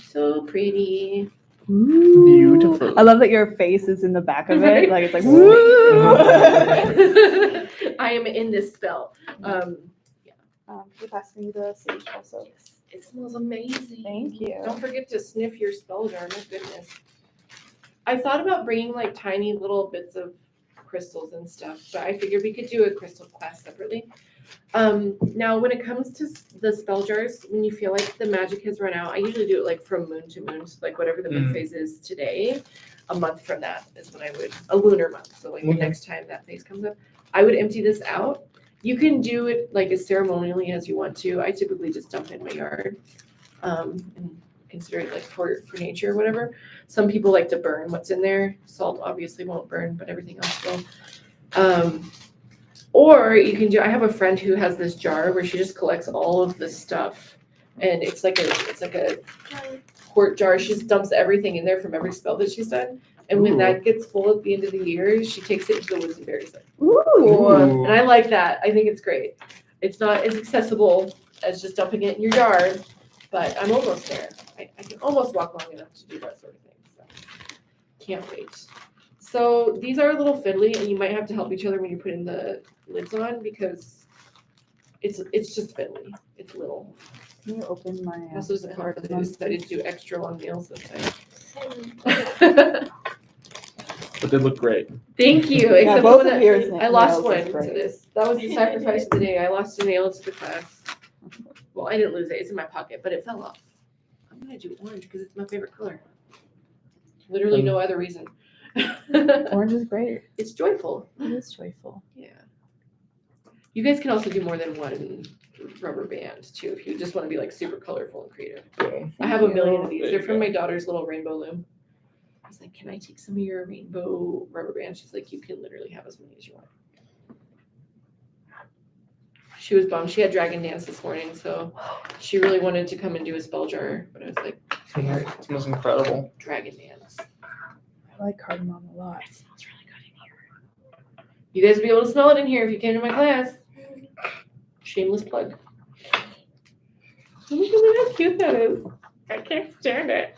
[SPEAKER 5] So pretty.
[SPEAKER 2] Ooh.
[SPEAKER 3] Beautiful.
[SPEAKER 2] I love that your face is in the back of
[SPEAKER 5] Right?
[SPEAKER 2] it. Like it's like
[SPEAKER 3] Woo.
[SPEAKER 2] woo.
[SPEAKER 5] I am in this spell.
[SPEAKER 2] Can you pass me the sage also?
[SPEAKER 5] It smells amazing.
[SPEAKER 2] Thank you.
[SPEAKER 5] Don't forget to sniff your spell jar. My goodness. I thought about bringing like tiny little bits of crystals and stuff, but I figured we could do a crystal class separately. Now, when it comes to the spell jars, when you feel like the magic has run out, I usually do it like from moon to moon. So like whatever the moon phase is today, a month from that is when I would, a lunar month. So like the
[SPEAKER 3] Okay.
[SPEAKER 5] next time that phase comes up, I would empty this out. You can do it like as ceremonially as you want to. I typically just dump it in my yard and consider it like for nature or whatever. Some people like to burn what's in there. Salt obviously won't burn, but everything else will. Or you can do, I have a friend who has this jar where she just collects all of this stuff. And it's like a quart jar. She just dumps everything in there from every spell that she's done. And when
[SPEAKER 3] Ooh.
[SPEAKER 5] that gets full at the end of the year, she takes it to the wisdom berry site.
[SPEAKER 3] Ooh.
[SPEAKER 5] And I like that. I think it's great. It's not as accessible as just dumping it in your yard, but I'm almost there. I can almost walk long enough to do that sort of thing. So can't wait. So these are a little fiddly, and you might have to help each other when you're putting the lids on because it's just fiddly. It's little.
[SPEAKER 2] Can you open my?
[SPEAKER 5] It also doesn't help that I decided to do extra long nails this time.
[SPEAKER 3] But they look great.
[SPEAKER 5] Thank you.
[SPEAKER 2] Yeah,
[SPEAKER 5] Except
[SPEAKER 2] both
[SPEAKER 5] for
[SPEAKER 2] of yours
[SPEAKER 5] I lost
[SPEAKER 2] nails
[SPEAKER 5] one
[SPEAKER 2] is
[SPEAKER 5] to
[SPEAKER 2] great.
[SPEAKER 5] this. That was the sacrifice of the day. I lost a nail to the class. Well, I didn't lose it. It's in my pocket, but it fell off. I'm gonna do orange because it's my favorite color. Literally no other reason.
[SPEAKER 2] Orange is great.
[SPEAKER 5] It's joyful.
[SPEAKER 2] It is joyful.
[SPEAKER 5] Yeah. You guys can also do more than one rubber band too if you just want to be like super colorful and creative. I have a million of these.
[SPEAKER 3] There
[SPEAKER 5] They're
[SPEAKER 3] you
[SPEAKER 5] from
[SPEAKER 3] go.
[SPEAKER 5] my daughter's little rainbow loom. I was like, can I take some of your rainbow rubber bands? She's like, you can literally have as many as you want. She was bummed. She had dragon dance this morning, so she really wanted to come and do a spell jar. But I was like,
[SPEAKER 3] It smells incredible.
[SPEAKER 5] dragon dance.
[SPEAKER 2] I like cardamom a lot.
[SPEAKER 5] It smells really good in here. You guys will be able to smell it in here if you came to my class. Shameless plug. Look at how cute that is. I can't stand it.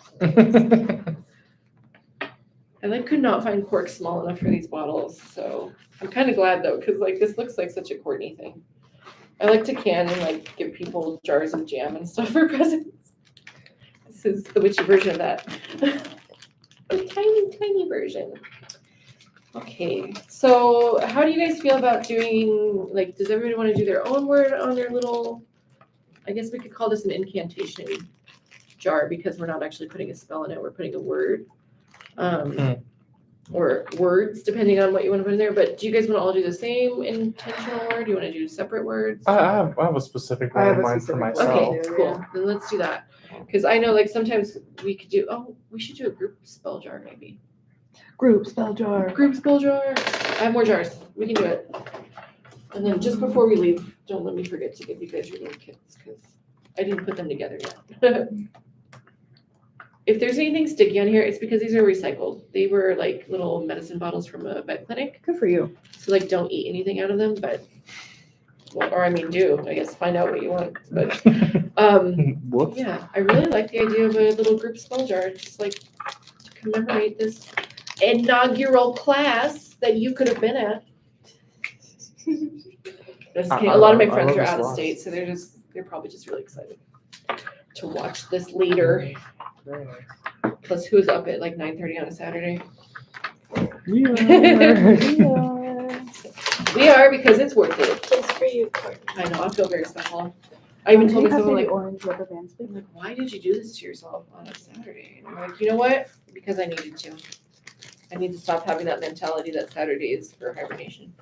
[SPEAKER 5] I like could not find corks small enough for these bottles, so I'm kind of glad though, because like this looks like such a Courtney thing. I like to can and like give people jars of jam and stuff for presents. This is the witchy version of that. A tiny version. Okay, so how do you guys feel about doing, like, does everybody want to do their own word on their little, I guess we could call this an incantation jar because we're not actually putting a spell in it, we're putting a word. Or words, depending on what you want to put in there. But do you guys want to all do the same intentional word? Do you want to do separate words?
[SPEAKER 3] I have a specific one in mind for myself.
[SPEAKER 5] Okay,
[SPEAKER 4] too,
[SPEAKER 5] cool.
[SPEAKER 4] yeah.
[SPEAKER 5] Then let's do that. Because I know like sometimes we could do, we should do a group spell jar maybe.
[SPEAKER 2] Group spell jar.
[SPEAKER 5] Group spell jar. I have more jars. We can do it. And then just before we leave, don't let me forget to give you guys your little kits because I didn't put them together yet. If there's anything sticky on here, it's because these are recycled. They were like little medicine bottles from a vet clinic.
[SPEAKER 2] Good for you.
[SPEAKER 5] So like don't eat anything out of them, but well, or I mean do, I guess find out what you want. But
[SPEAKER 3] Whoops.
[SPEAKER 5] yeah, I really like the idea of a little group spell jar, just like to commemorate this inaugural class that you could have been at. Just kidding. A lot of my
[SPEAKER 3] I
[SPEAKER 5] friends
[SPEAKER 3] love
[SPEAKER 5] are
[SPEAKER 3] this
[SPEAKER 5] out of
[SPEAKER 3] class.
[SPEAKER 5] state, so they're probably just really excited to watch this leader.
[SPEAKER 3] Very nice.
[SPEAKER 5] Plus, who's up at like 9:30 on a Saturday?
[SPEAKER 3] We are.
[SPEAKER 5] We are because it's worth it.
[SPEAKER 6] Just for you, Courtney.
[SPEAKER 5] I know, I feel very special. I even told myself, I'm like,
[SPEAKER 2] orange rubber bands.
[SPEAKER 5] I'm like, why did you do this to yourself on a Saturday? And I'm like, you know what? Because I needed to. I need to stop having that mentality that Saturday is for hibernation.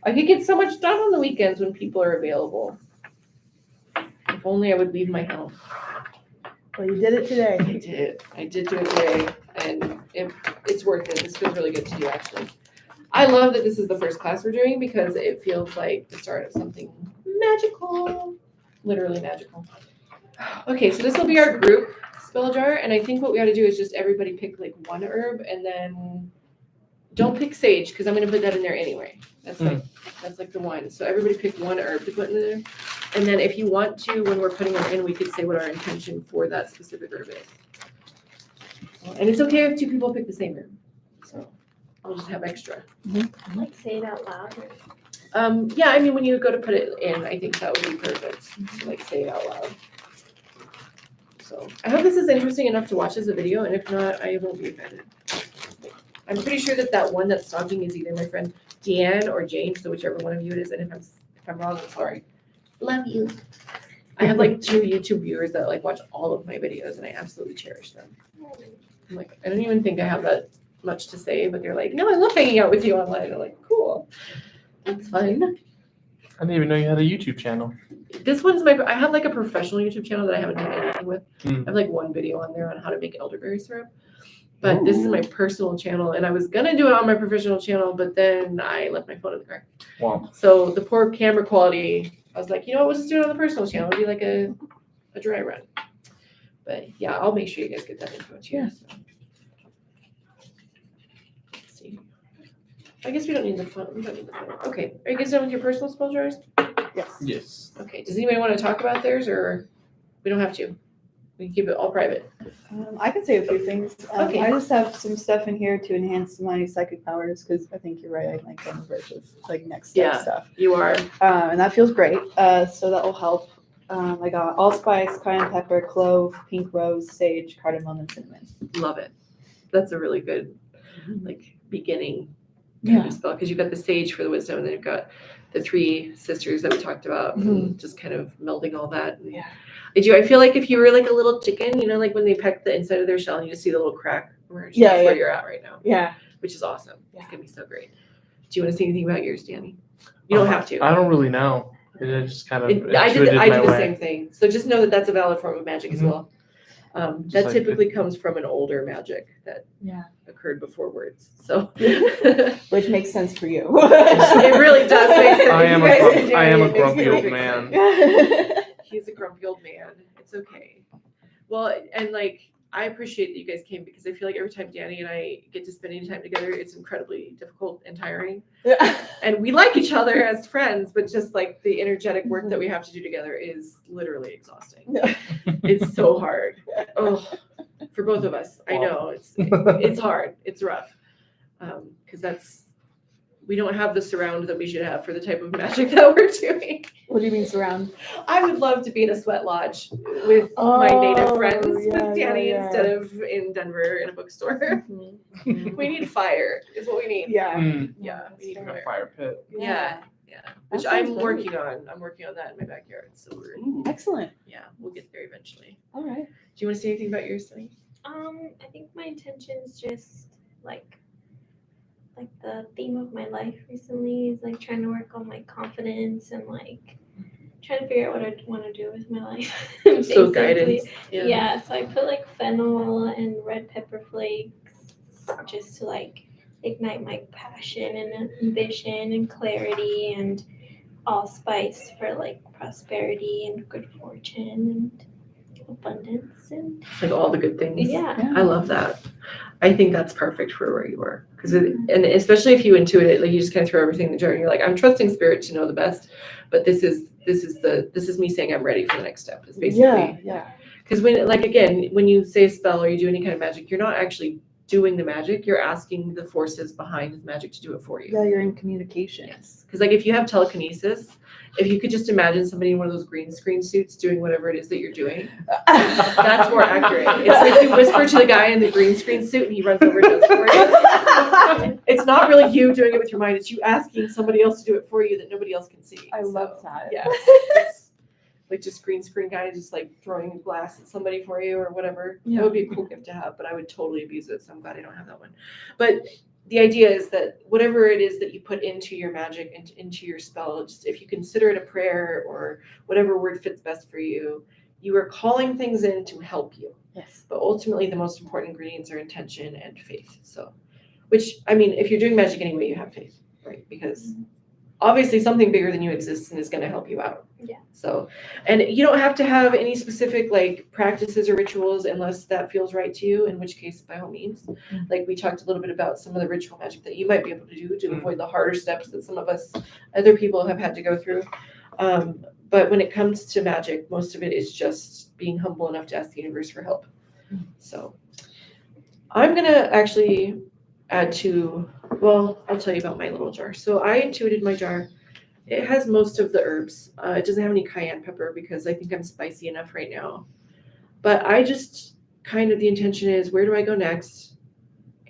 [SPEAKER 5] I could get so much done on the weekends when people are available. If only I would leave my house.
[SPEAKER 2] Well, you did it today.
[SPEAKER 5] I did do it today, and it's worth it. This feels really good to do, actually. I love that this is the first class we're doing because it feels like the start of something magical, literally magical. Okay, so this will be our group spell jar, and I think what we ought to do is just everybody pick like one herb, and then don't pick sage because I'm gonna put that in there anyway. That's like the one. So everybody pick one herb to put in there. And then if you want to, when we're putting them in, we could say what our intention for that specific herb is. And it's okay if two people pick the same herb. So we'll just have extra.
[SPEAKER 6] Like say it out loud.
[SPEAKER 5] Yeah, I mean, when you go to put it in, I think that would be perfect. To, like say it out loud. So I hope this is interesting enough to watch as a video. And if not, I won't be offended. I'm pretty sure that one that's talking is either my friend Deanne or Jane. So whichever one of you it is. And if I'm wrong, I'm sorry. Love you. I have like 2 YouTube viewers that like watch all of my videos and I absolutely cherish them. I'm like, I don't even think I have that much to say, but they're like, no, I love hanging out with you online. I'm like, cool. That's fun.
[SPEAKER 3] I didn't even know you had a YouTube channel.
[SPEAKER 5] This one's I have like a professional YouTube channel that I haven't done anything with. I have like one video on there on how to make elderberry syrup. But this is my personal channel and I was gonna do it on my professional channel, but then I left my phone in the car.
[SPEAKER 3] Wow.
[SPEAKER 5] So the poor camera quality, I was like, you know what, we'll just do it on the personal channel. It'll be like a dry run. But yeah, I'll make sure you guys get that info too.
[SPEAKER 2] Yeah.
[SPEAKER 5] So. Let's see. I guess we don't need the phone. We don't need the phone. Okay. Are you guys done with your personal spell jars?
[SPEAKER 2] Yes.
[SPEAKER 3] Yes.
[SPEAKER 5] Okay. Does anybody want to talk about theirs or we don't have to? We can keep it all private.
[SPEAKER 4] I can say a few things.
[SPEAKER 5] Okay.
[SPEAKER 4] I just have some stuff in here to enhance my psychic powers because I think you're right. I'm like on the verge of like next step
[SPEAKER 5] Yeah.
[SPEAKER 4] stuff.
[SPEAKER 5] You are.
[SPEAKER 4] And that feels great. So that will help. I got allspice, cayenne pepper, clove, pink rose, sage, cardamom, and cinnamon.
[SPEAKER 5] Love it. That's a really good like beginning
[SPEAKER 2] Yeah.
[SPEAKER 5] spell because you've got the sage for the wisdom and then you've got the 3 sisters that we talked about and just kind of melding all that. And
[SPEAKER 2] Yeah.
[SPEAKER 5] I feel like if you were like a little chicken, you know, like when they peck the inside of their shell and you just see the little crack emerge,
[SPEAKER 2] Yeah,
[SPEAKER 5] that's
[SPEAKER 2] yeah.
[SPEAKER 5] where you're at right now,
[SPEAKER 2] Yeah.
[SPEAKER 5] which is awesome.
[SPEAKER 2] Yeah.
[SPEAKER 5] It's gonna be so great. Do you want to say anything about yours, Danny? You don't have to.
[SPEAKER 3] I don't really know. It just kind of
[SPEAKER 5] I did
[SPEAKER 3] intuited my
[SPEAKER 5] the
[SPEAKER 3] way.
[SPEAKER 5] same thing. So just know that that's a valid form of magic as
[SPEAKER 3] Mhm.
[SPEAKER 5] well.
[SPEAKER 3] Just
[SPEAKER 5] That
[SPEAKER 3] like
[SPEAKER 5] typically comes from an older magic that
[SPEAKER 2] Yeah.
[SPEAKER 5] occurred before words. So
[SPEAKER 2] Which makes sense for you.
[SPEAKER 5] it really does make sense.
[SPEAKER 3] I am
[SPEAKER 5] You
[SPEAKER 3] a
[SPEAKER 5] guys
[SPEAKER 3] grump-
[SPEAKER 5] are doing
[SPEAKER 3] I am a
[SPEAKER 5] it, it makes
[SPEAKER 3] grumpy old
[SPEAKER 5] perfect
[SPEAKER 3] man.
[SPEAKER 5] sense. He's a grumpy old man. It's okay. Well, and like I appreciate that you guys came because I feel like every time Danny and I get to spend any time together, it's incredibly difficult and tiring. And we like each other as friends, but just like the energetic work that we have to do together is literally exhausting. It's so hard. Oh, for both of us. I know it's hard. It's rough. Because we don't have the surround that we should have for the type of magic that we're doing.
[SPEAKER 2] What do you mean surround?
[SPEAKER 5] I would love to be in a sweat lodge with my native
[SPEAKER 2] Oh,
[SPEAKER 5] friends
[SPEAKER 2] yeah,
[SPEAKER 5] with Danny
[SPEAKER 2] yeah.
[SPEAKER 5] instead of in Denver in a bookstore. We need fire is what we need.
[SPEAKER 2] Yeah.
[SPEAKER 5] Yeah, we need
[SPEAKER 3] In a
[SPEAKER 5] fire.
[SPEAKER 3] fire pit.
[SPEAKER 5] Yeah. Which
[SPEAKER 2] sounds
[SPEAKER 5] I'm
[SPEAKER 2] great.
[SPEAKER 5] working on. I'm working on that in my backyard. So
[SPEAKER 2] Excellent.
[SPEAKER 5] we'll get there eventually.
[SPEAKER 2] All right.
[SPEAKER 5] Do you want to say anything about yours, Sunny?
[SPEAKER 6] I think my intention's just like the theme of my life recently is like trying to work on my confidence and like trying to figure out what I want to do with my life.
[SPEAKER 5] So
[SPEAKER 6] basically.
[SPEAKER 5] guidance.
[SPEAKER 6] Yeah, so I put like fennel and red pepper flakes just to like ignite my passion and ambition and clarity, and allspice for like prosperity and good fortune and abundance and
[SPEAKER 5] Like all the good things.
[SPEAKER 6] yeah.
[SPEAKER 5] I love that. I think that's perfect for where you are. And especially if you intuit it, like you just kind of throw everything in the jar and you're like, I'm trusting spirit to know the best, but this is me saying I'm ready for the next step. It's basically
[SPEAKER 2] Yeah.
[SPEAKER 5] because when you say a spell or you do any kind of magic, you're not actually doing the magic, you're asking the forces behind the magic to do it for you.
[SPEAKER 2] Yeah, you're in communication.
[SPEAKER 5] Yes. Because like if you have telekinesis, if you could just imagine somebody in one of those green screen suits doing whatever it is that you're doing, that's more accurate. It's like you whisper to the guy in the green screen suit and he runs over and does it for you. It's not really you doing it with your mind, it's you asking somebody else to do it for you that nobody else can see.
[SPEAKER 2] I love that.
[SPEAKER 5] Yeah. It's like just green screen guy just like throwing a glass at somebody for you or whatever.
[SPEAKER 2] Yeah.
[SPEAKER 5] That would be a cool gift to have, but I would totally abuse it, so I'm glad I don't have that one. But the idea is that whatever it is that you put into your magic and into your spell, just if you consider it a prayer or whatever word fits best for you, you are calling things in to help you.
[SPEAKER 2] Yes.
[SPEAKER 5] But ultimately, the most important ingredients are intention and faith. So, which, I mean, if you're doing magic anyway, you have faith, right? Because obviously something bigger than you exists and is going to help you out.
[SPEAKER 6] Yeah.
[SPEAKER 5] So, and you don't have to have any specific like practices or rituals unless that feels right to you, in which case, by all means. Like we talked a little bit about some of the ritual magic that you might be able to do to avoid the harder steps that some of us other people have had to go through. But when it comes to magic, most of it is just being humble enough to ask the universe for help. So I'm going to actually add to, well, I'll tell you about my little jar. So I intuited my jar. It has most of the herbs. It doesn't have any cayenne pepper because I think I'm spicy enough right now. But I just the intention is, where do I go next?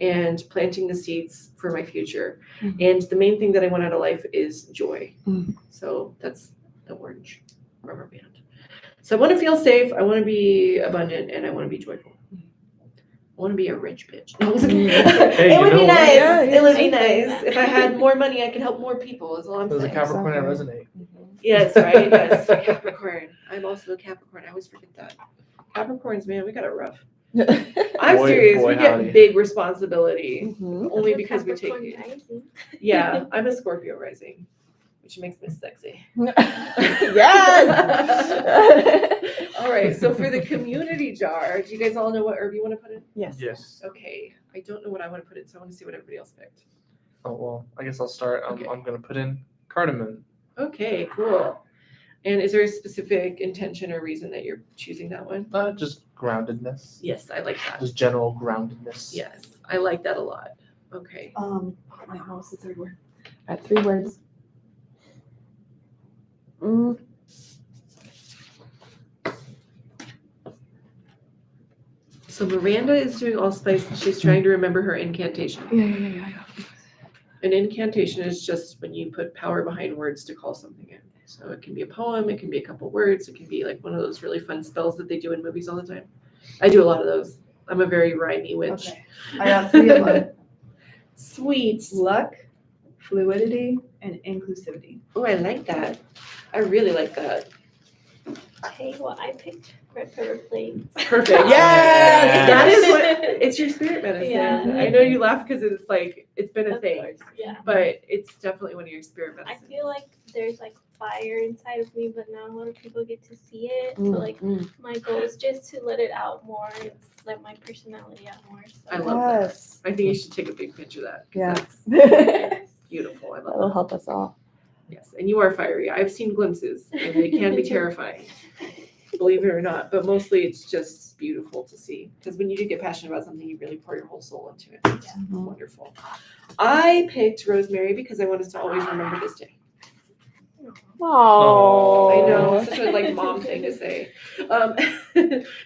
[SPEAKER 5] And planting the seeds for my future.
[SPEAKER 2] Mm-hmm.
[SPEAKER 5] And the main thing that I want out of life is joy.
[SPEAKER 2] Mm-hmm.
[SPEAKER 5] So that's the orange rubber band. So I want to feel safe. I want to be abundant and I want to be joyful. I want to be a rich bitch. No,
[SPEAKER 3] Hey,
[SPEAKER 5] it would be
[SPEAKER 3] what?
[SPEAKER 5] nice.
[SPEAKER 2] Yeah,
[SPEAKER 5] It would be
[SPEAKER 6] yeah.
[SPEAKER 5] nice. If I had more money, I could help more people, is all I'm
[SPEAKER 3] There's a
[SPEAKER 5] saying.
[SPEAKER 3] Capricorn that resonate.
[SPEAKER 5] Yes, right. Yes, Capricorn. I'm also a Capricorn. I always forget that. Capricorns, man, we got it rough. I'm
[SPEAKER 3] Boy-
[SPEAKER 5] serious.
[SPEAKER 3] boy,
[SPEAKER 5] We get
[SPEAKER 3] howdy.
[SPEAKER 5] big responsibility
[SPEAKER 2] Mhm.
[SPEAKER 5] only
[SPEAKER 6] I'm a
[SPEAKER 5] because we take
[SPEAKER 6] Capricorn
[SPEAKER 5] it.
[SPEAKER 6] rising.
[SPEAKER 5] Yeah, I'm a Scorpio rising, which makes me sexy.
[SPEAKER 2] Yes.
[SPEAKER 5] All right. So for the community jar, do you guys all know what herb you want to put in?
[SPEAKER 2] Yes.
[SPEAKER 3] Yes.
[SPEAKER 5] Okay. I don't know what I want to put in, so I want to see what everybody else picked.
[SPEAKER 3] Oh, well, I guess I'll start.
[SPEAKER 5] Okay.
[SPEAKER 3] I'm going to put in cardamom.
[SPEAKER 5] Okay, cool. And is there a specific intention or reason that you're choosing that one?
[SPEAKER 3] Just groundedness.
[SPEAKER 5] Yes, I like that.
[SPEAKER 3] Just general groundedness.
[SPEAKER 5] Yes, I like that a lot. Okay.
[SPEAKER 2] Wait, what was the third word? I had 3 words. Mm.
[SPEAKER 5] So Miranda is doing allspice and she's trying to remember her incantation.
[SPEAKER 2] Yeah.
[SPEAKER 5] An incantation is just when you put power behind words to call something in. So it can be a poem, it can be a couple words, it can be like one of those really fun spells that they do in movies all the time. I do a lot of those. I'm a very rhymey witch.
[SPEAKER 4] Okay. I got 3 of them.
[SPEAKER 5] Sweet.
[SPEAKER 4] Luck, fluidity, and inclusivity.
[SPEAKER 5] Oh, I like that. I really like that.
[SPEAKER 6] Okay, well, I picked red pepper flakes.
[SPEAKER 5] Perfect.
[SPEAKER 2] Yes!
[SPEAKER 5] That is what it's your spirit medicine.
[SPEAKER 6] Yeah.
[SPEAKER 5] I know you laugh because it's like it's been a
[SPEAKER 6] Of
[SPEAKER 5] thing,
[SPEAKER 6] course, yeah.
[SPEAKER 5] but it's definitely one of your spirit
[SPEAKER 6] I
[SPEAKER 5] medicines.
[SPEAKER 6] feel like there's like fire inside of me, but not a lot of people get to see it. So like my goal is just to let it out more and let my personality out more. So.
[SPEAKER 5] I love
[SPEAKER 2] Yes.
[SPEAKER 5] that. I think you should take a big picture of that. 'Cause
[SPEAKER 2] Yeah.
[SPEAKER 5] That's beautiful. I love
[SPEAKER 2] That'll
[SPEAKER 5] that.
[SPEAKER 2] help us all.
[SPEAKER 5] Yes, and you are fiery. I've seen glimpses, and they can be terrifying, believe it or not. But mostly, it's just beautiful to see. Because when you do get passionate about something, you really pour your whole soul into it. It's wonderful. I picked Rosemary because I want us to always remember this day.
[SPEAKER 2] Oh,
[SPEAKER 5] I know, it's such a like mom thing to say. Like,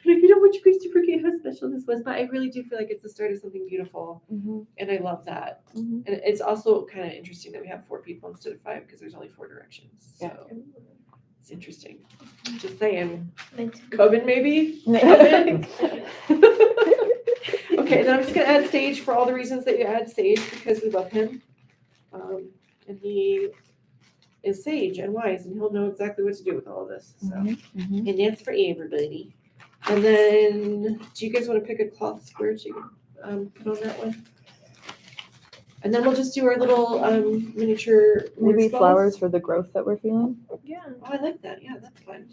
[SPEAKER 5] you don't want you guys to forget how special this was, but I really do feel like it's the start of something beautiful, and I love that.
[SPEAKER 2] Mhm.
[SPEAKER 5] And it's also kind of interesting that we have 4 people instead of 5 because there's only 4 directions. So it's interesting. Just saying. Coven maybe? Coven? Okay, then I'm just gonna add Sage for all the reasons that you add Sage because we love him. And he is sage and wise, and he'll know exactly what to do with all of this. So, and that's for everybody. And then, do you guys want to pick a cloth square to put on that one? And then we'll just do our little miniature word
[SPEAKER 2] Maybe
[SPEAKER 5] spells.
[SPEAKER 2] flowers for the growth that we're feeling.
[SPEAKER 6] Yeah.
[SPEAKER 5] Oh, I like that. Yeah, that's fun.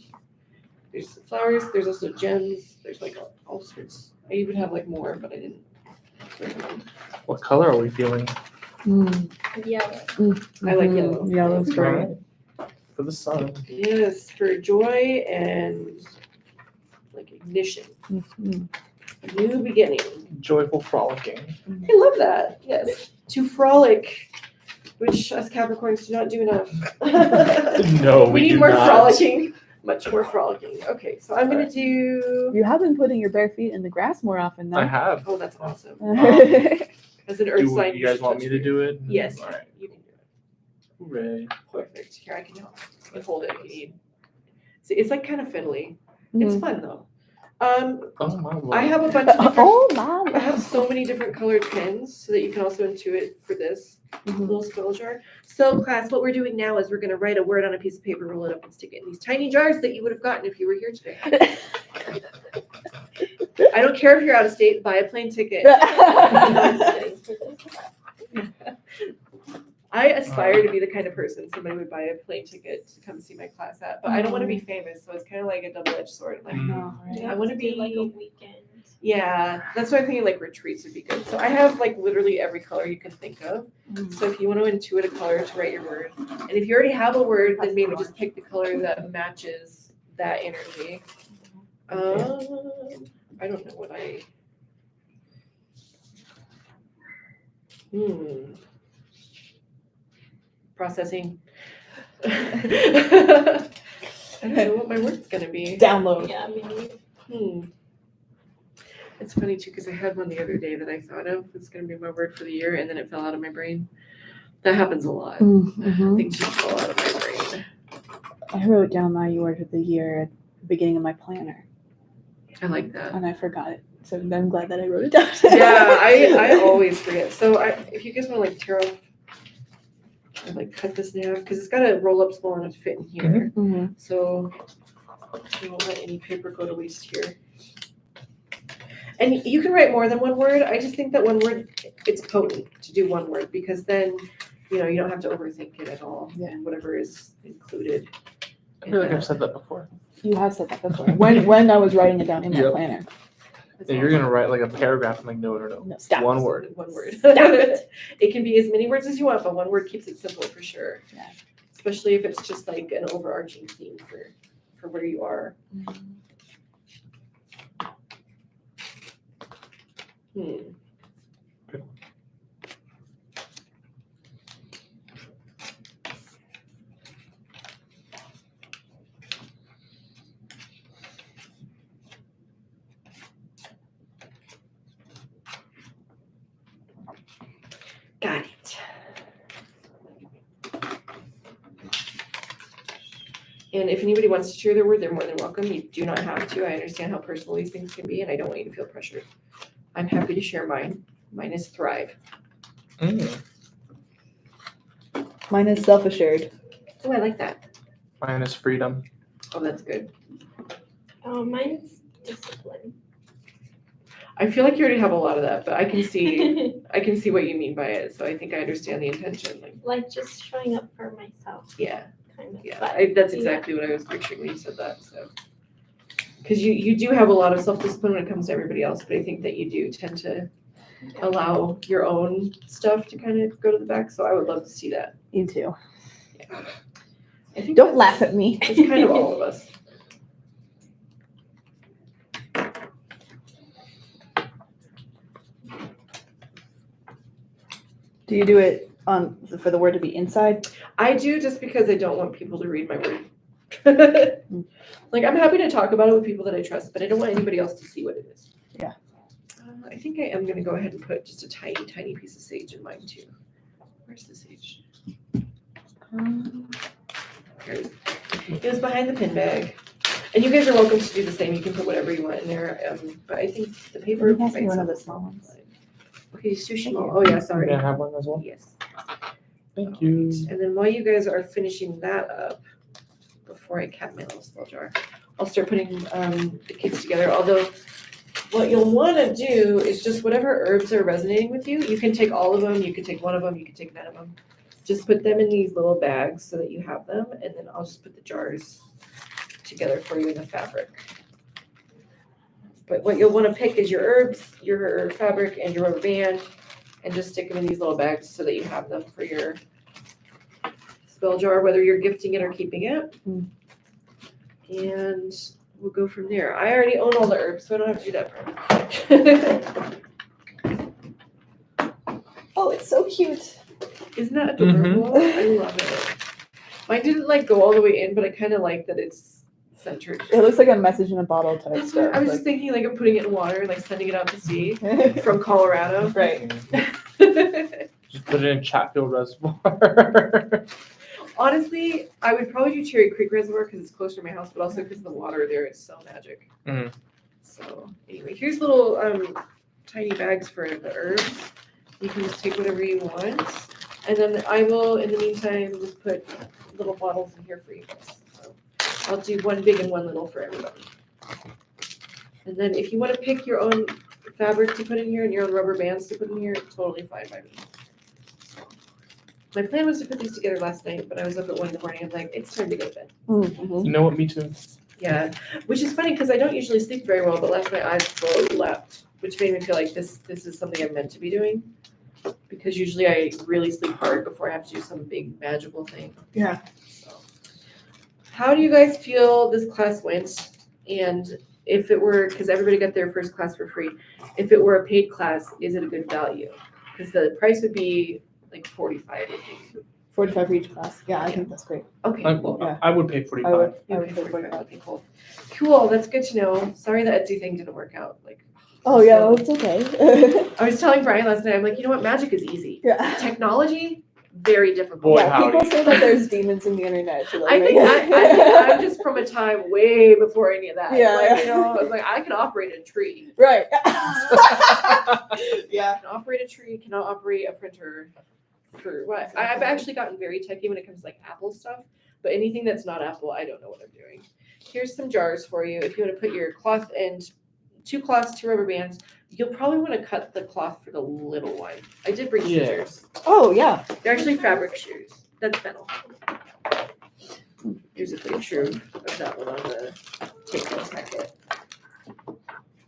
[SPEAKER 5] There's flowers. There's also gems. There's like all sorts. I even have like more, but I didn't.
[SPEAKER 3] What color are we feeling
[SPEAKER 6] Yeah.
[SPEAKER 5] I like yellow.
[SPEAKER 2] Yellow's great.
[SPEAKER 3] for the sun?
[SPEAKER 5] Yes, for joy and like ignition,
[SPEAKER 2] Mhm.
[SPEAKER 5] a new beginning.
[SPEAKER 3] Joyful frolicking.
[SPEAKER 5] I love that. Yes, to frolic, which us Capricorns do not do enough.
[SPEAKER 3] No,
[SPEAKER 5] we need
[SPEAKER 3] do
[SPEAKER 5] more
[SPEAKER 3] not.
[SPEAKER 5] frolicking. Much more frolicking. Okay, so I'm gonna do.
[SPEAKER 2] You have been putting your bare feet in the grass more often, though.
[SPEAKER 3] I have.
[SPEAKER 5] Oh, that's awesome.
[SPEAKER 2] Mhm.
[SPEAKER 5] As an earth
[SPEAKER 3] Do
[SPEAKER 5] sign,
[SPEAKER 3] you guys
[SPEAKER 5] should
[SPEAKER 3] want
[SPEAKER 5] touch
[SPEAKER 3] me to do it?
[SPEAKER 5] Yes,
[SPEAKER 3] All right.
[SPEAKER 5] you can do it.
[SPEAKER 3] Hooray.
[SPEAKER 5] Perfect. Here, I can help. I can hold it if you need. See, it's like kind of fiddly. It's fun though.
[SPEAKER 3] Oh my lord.
[SPEAKER 5] I have a bunch of different.
[SPEAKER 2] Oh, my.
[SPEAKER 5] I have so many different colored pens so that you can also intuit for this little spell jar. So class, what we're doing now is we're gonna write a word on a piece of paper, roll it up and stick it in these tiny jars that you would have gotten if you were here today. I don't care if you're out of state, buy a plane ticket. I aspire to be the kind of person somebody would buy a plane ticket to come see my class at, but I don't want to be famous, so it's kind of like a double-edged sword. Like,
[SPEAKER 2] No, right.
[SPEAKER 5] I want to be
[SPEAKER 6] like a weekend.
[SPEAKER 5] yeah, that's why I'm thinking like retreats would be good. So I have like literally every color you can think of. So if you want to intuit a color to write your word, and if you already have a word, then maybe just pick the color that matches that energy. I don't know what I. Processing. I don't know what my word's gonna be.
[SPEAKER 2] Download.
[SPEAKER 6] Yeah, I mean,
[SPEAKER 5] It's funny too because I had one the other day that I thought of was gonna be my word for the year, and then it fell out of my brain. That happens a lot. Things just fall out of my brain.
[SPEAKER 2] I wrote down my word of the year at the beginning of my planner,
[SPEAKER 5] I like that.
[SPEAKER 2] and I forgot it. So I'm glad that I wrote it down.
[SPEAKER 5] Yeah, I always forget. So if you guys want to like tear off or like cut this in half because it's got to roll up small enough to fit in here. So we won't let any paper go to waste here. And you can write more than one word. I just think that one word, it's potent to do one word because then, you don't have to overthink it at all.
[SPEAKER 2] Yeah.
[SPEAKER 5] And whatever is included.
[SPEAKER 3] I feel like I've said that before.
[SPEAKER 2] You have said that before. When I was writing it down in my
[SPEAKER 3] Yep.
[SPEAKER 2] planner.
[SPEAKER 5] That's
[SPEAKER 3] Yeah, you're gonna write like a paragraph and like no.
[SPEAKER 2] No, stop.
[SPEAKER 3] One word.
[SPEAKER 5] One word.
[SPEAKER 2] Stop it.
[SPEAKER 5] It can be as many words as you want, but one word keeps it simple for sure.
[SPEAKER 2] Yeah.
[SPEAKER 5] Especially if it's just like an overarching theme for where you are. Got it. And if anybody wants to share their word, they're more than welcome. You do not have to. I understand how personal these things can be, and I don't want you to feel pressured. I'm happy to share mine. Mine is thrive.
[SPEAKER 4] Mine is self-assured.
[SPEAKER 5] Oh, I like that.
[SPEAKER 3] Mine is freedom.
[SPEAKER 5] Oh, that's good.
[SPEAKER 6] Oh, mine's discipline.
[SPEAKER 5] I feel like you already have a lot of that, but I can see what you mean by it. So I think I understand the intention.
[SPEAKER 6] Like just showing up for myself,
[SPEAKER 5] Yeah,
[SPEAKER 6] kind of.
[SPEAKER 5] yeah.
[SPEAKER 6] But
[SPEAKER 5] That's exactly what I was picturing when you said that. So, because you do have a lot of self-discipline when it comes to everybody else, but I think that you do tend to allow your own stuff to kind of go to the back. So I would love to see that.
[SPEAKER 2] You too.
[SPEAKER 5] Yeah. I think
[SPEAKER 2] Don't
[SPEAKER 5] that's-
[SPEAKER 2] laugh at me.
[SPEAKER 5] It's kind of all of us.
[SPEAKER 2] Do you do it for the word to be inside?
[SPEAKER 5] I do just because I don't want people to read my word. Like, I'm happy to talk about it with people that I trust, but I don't want anybody else to see what it is.
[SPEAKER 2] Yeah.
[SPEAKER 5] I think I am going to go ahead and put just a tiny, tiny piece of sage in mine too. Where's the sage? Here it is. It was behind the pin bag. And you guys are welcome to do the same. You can put whatever you want in there. But I think the paper.
[SPEAKER 2] Pass me
[SPEAKER 5] might
[SPEAKER 2] one of
[SPEAKER 5] sound
[SPEAKER 2] the small ones.
[SPEAKER 5] Okay, it's too small. Oh yeah, sorry.
[SPEAKER 3] May I have one as well?
[SPEAKER 5] Yes.
[SPEAKER 3] Thank you.
[SPEAKER 5] And then while you guys are finishing that up, before I cap my little spell jar, I'll start putting the kits together. Although what you'll want to do is just whatever herbs are resonating with you. You can take all of them. You can take one of them. You can take none of them. Just put them in these little bags so that you have them, and then I'll just put the jars together for you in the fabric. But what you'll want to pick is your herbs, your fabric, and your rubber band, and just stick them in these little bags so that you have them for your spell jar, whether you're gifting it or keeping it. And we'll go from there. I already own all the herbs, so I don't have to do that part.
[SPEAKER 2] Oh, it's so cute.
[SPEAKER 5] Isn't that adorable? I love it. Mine didn't like go all the way in, but I kind of like that it's centered.
[SPEAKER 2] It looks like a message in a bottle type
[SPEAKER 5] That's
[SPEAKER 2] stuff.
[SPEAKER 5] what I was just thinking, like, of putting it in water and like sending it out to sea from Colorado.
[SPEAKER 2] Right.
[SPEAKER 3] Just put it in Chatfield Reservoir.
[SPEAKER 5] Honestly, I would probably do Cherry Creek Reservoir because it's closer to my house, but also because the water there is so magic.
[SPEAKER 3] Mhm.
[SPEAKER 5] So anyway, here's little tiny bags for the herbs. You can just take whatever you want. And then I will, in the meantime, just put little bottles in here for you guys. So I'll do one big and one little for everybody. And then if you want to pick your own fabric to put in here and your own rubber bands to put in here, totally fine by me. My plan was to put these together last night, but I was up at 1 in the morning. I'm like, it's time to go to bed.
[SPEAKER 2] Mm-hmm.
[SPEAKER 3] You know what? Me too.
[SPEAKER 5] Yeah, which is funny because I don't usually sleep very well, but last night I slept, which made me feel like this is something I'm meant to be doing. Because usually I really sleep hard before I have to do some big magical thing.
[SPEAKER 4] Yeah.
[SPEAKER 5] So, how do you guys feel this class went? And if it were, because everybody got their first class for free, if it were a paid class, is it a good value? Because the price would be like 45.
[SPEAKER 2] 45 for each class. Yeah, I think that's great.
[SPEAKER 5] Okay, cool.
[SPEAKER 2] Yeah.
[SPEAKER 3] I would pay 45.
[SPEAKER 2] I would
[SPEAKER 5] You
[SPEAKER 2] pay
[SPEAKER 5] pay
[SPEAKER 2] 45.
[SPEAKER 5] 45. Okay, cool. Cool, that's good to know. Sorry the Etsy thing didn't work out. Like,
[SPEAKER 2] Oh yeah, well, it's okay.
[SPEAKER 5] I was telling Brian last night, I'm like, you know what, magic is easy.
[SPEAKER 2] Yeah.
[SPEAKER 5] Technology, very difficult.
[SPEAKER 3] Boy,
[SPEAKER 2] Yeah, people
[SPEAKER 3] howdy.
[SPEAKER 2] say that there's demons in the internet. To, like,
[SPEAKER 5] I think
[SPEAKER 2] make-
[SPEAKER 5] I'm just from a time way before any of that.
[SPEAKER 2] Yeah,
[SPEAKER 5] Like,
[SPEAKER 2] yeah.
[SPEAKER 5] you know, I was like, I can operate a tree.
[SPEAKER 2] Right.
[SPEAKER 5] I can operate a tree, cannot operate a printer. For what? I've actually gotten very techy when it comes to like Apple stuff, but anything that's not Apple, I don't know what I'm doing. Here's some jars for you. If you want to put your cloth and 2 cloths, 2 rubber bands, you'll probably want to cut the cloth for the little one. I did bring
[SPEAKER 3] Yeah.
[SPEAKER 5] scissors.
[SPEAKER 2] Oh yeah.
[SPEAKER 5] They're actually fabric shears. That's Fennel. Here's a picture of that one on the take-home packet.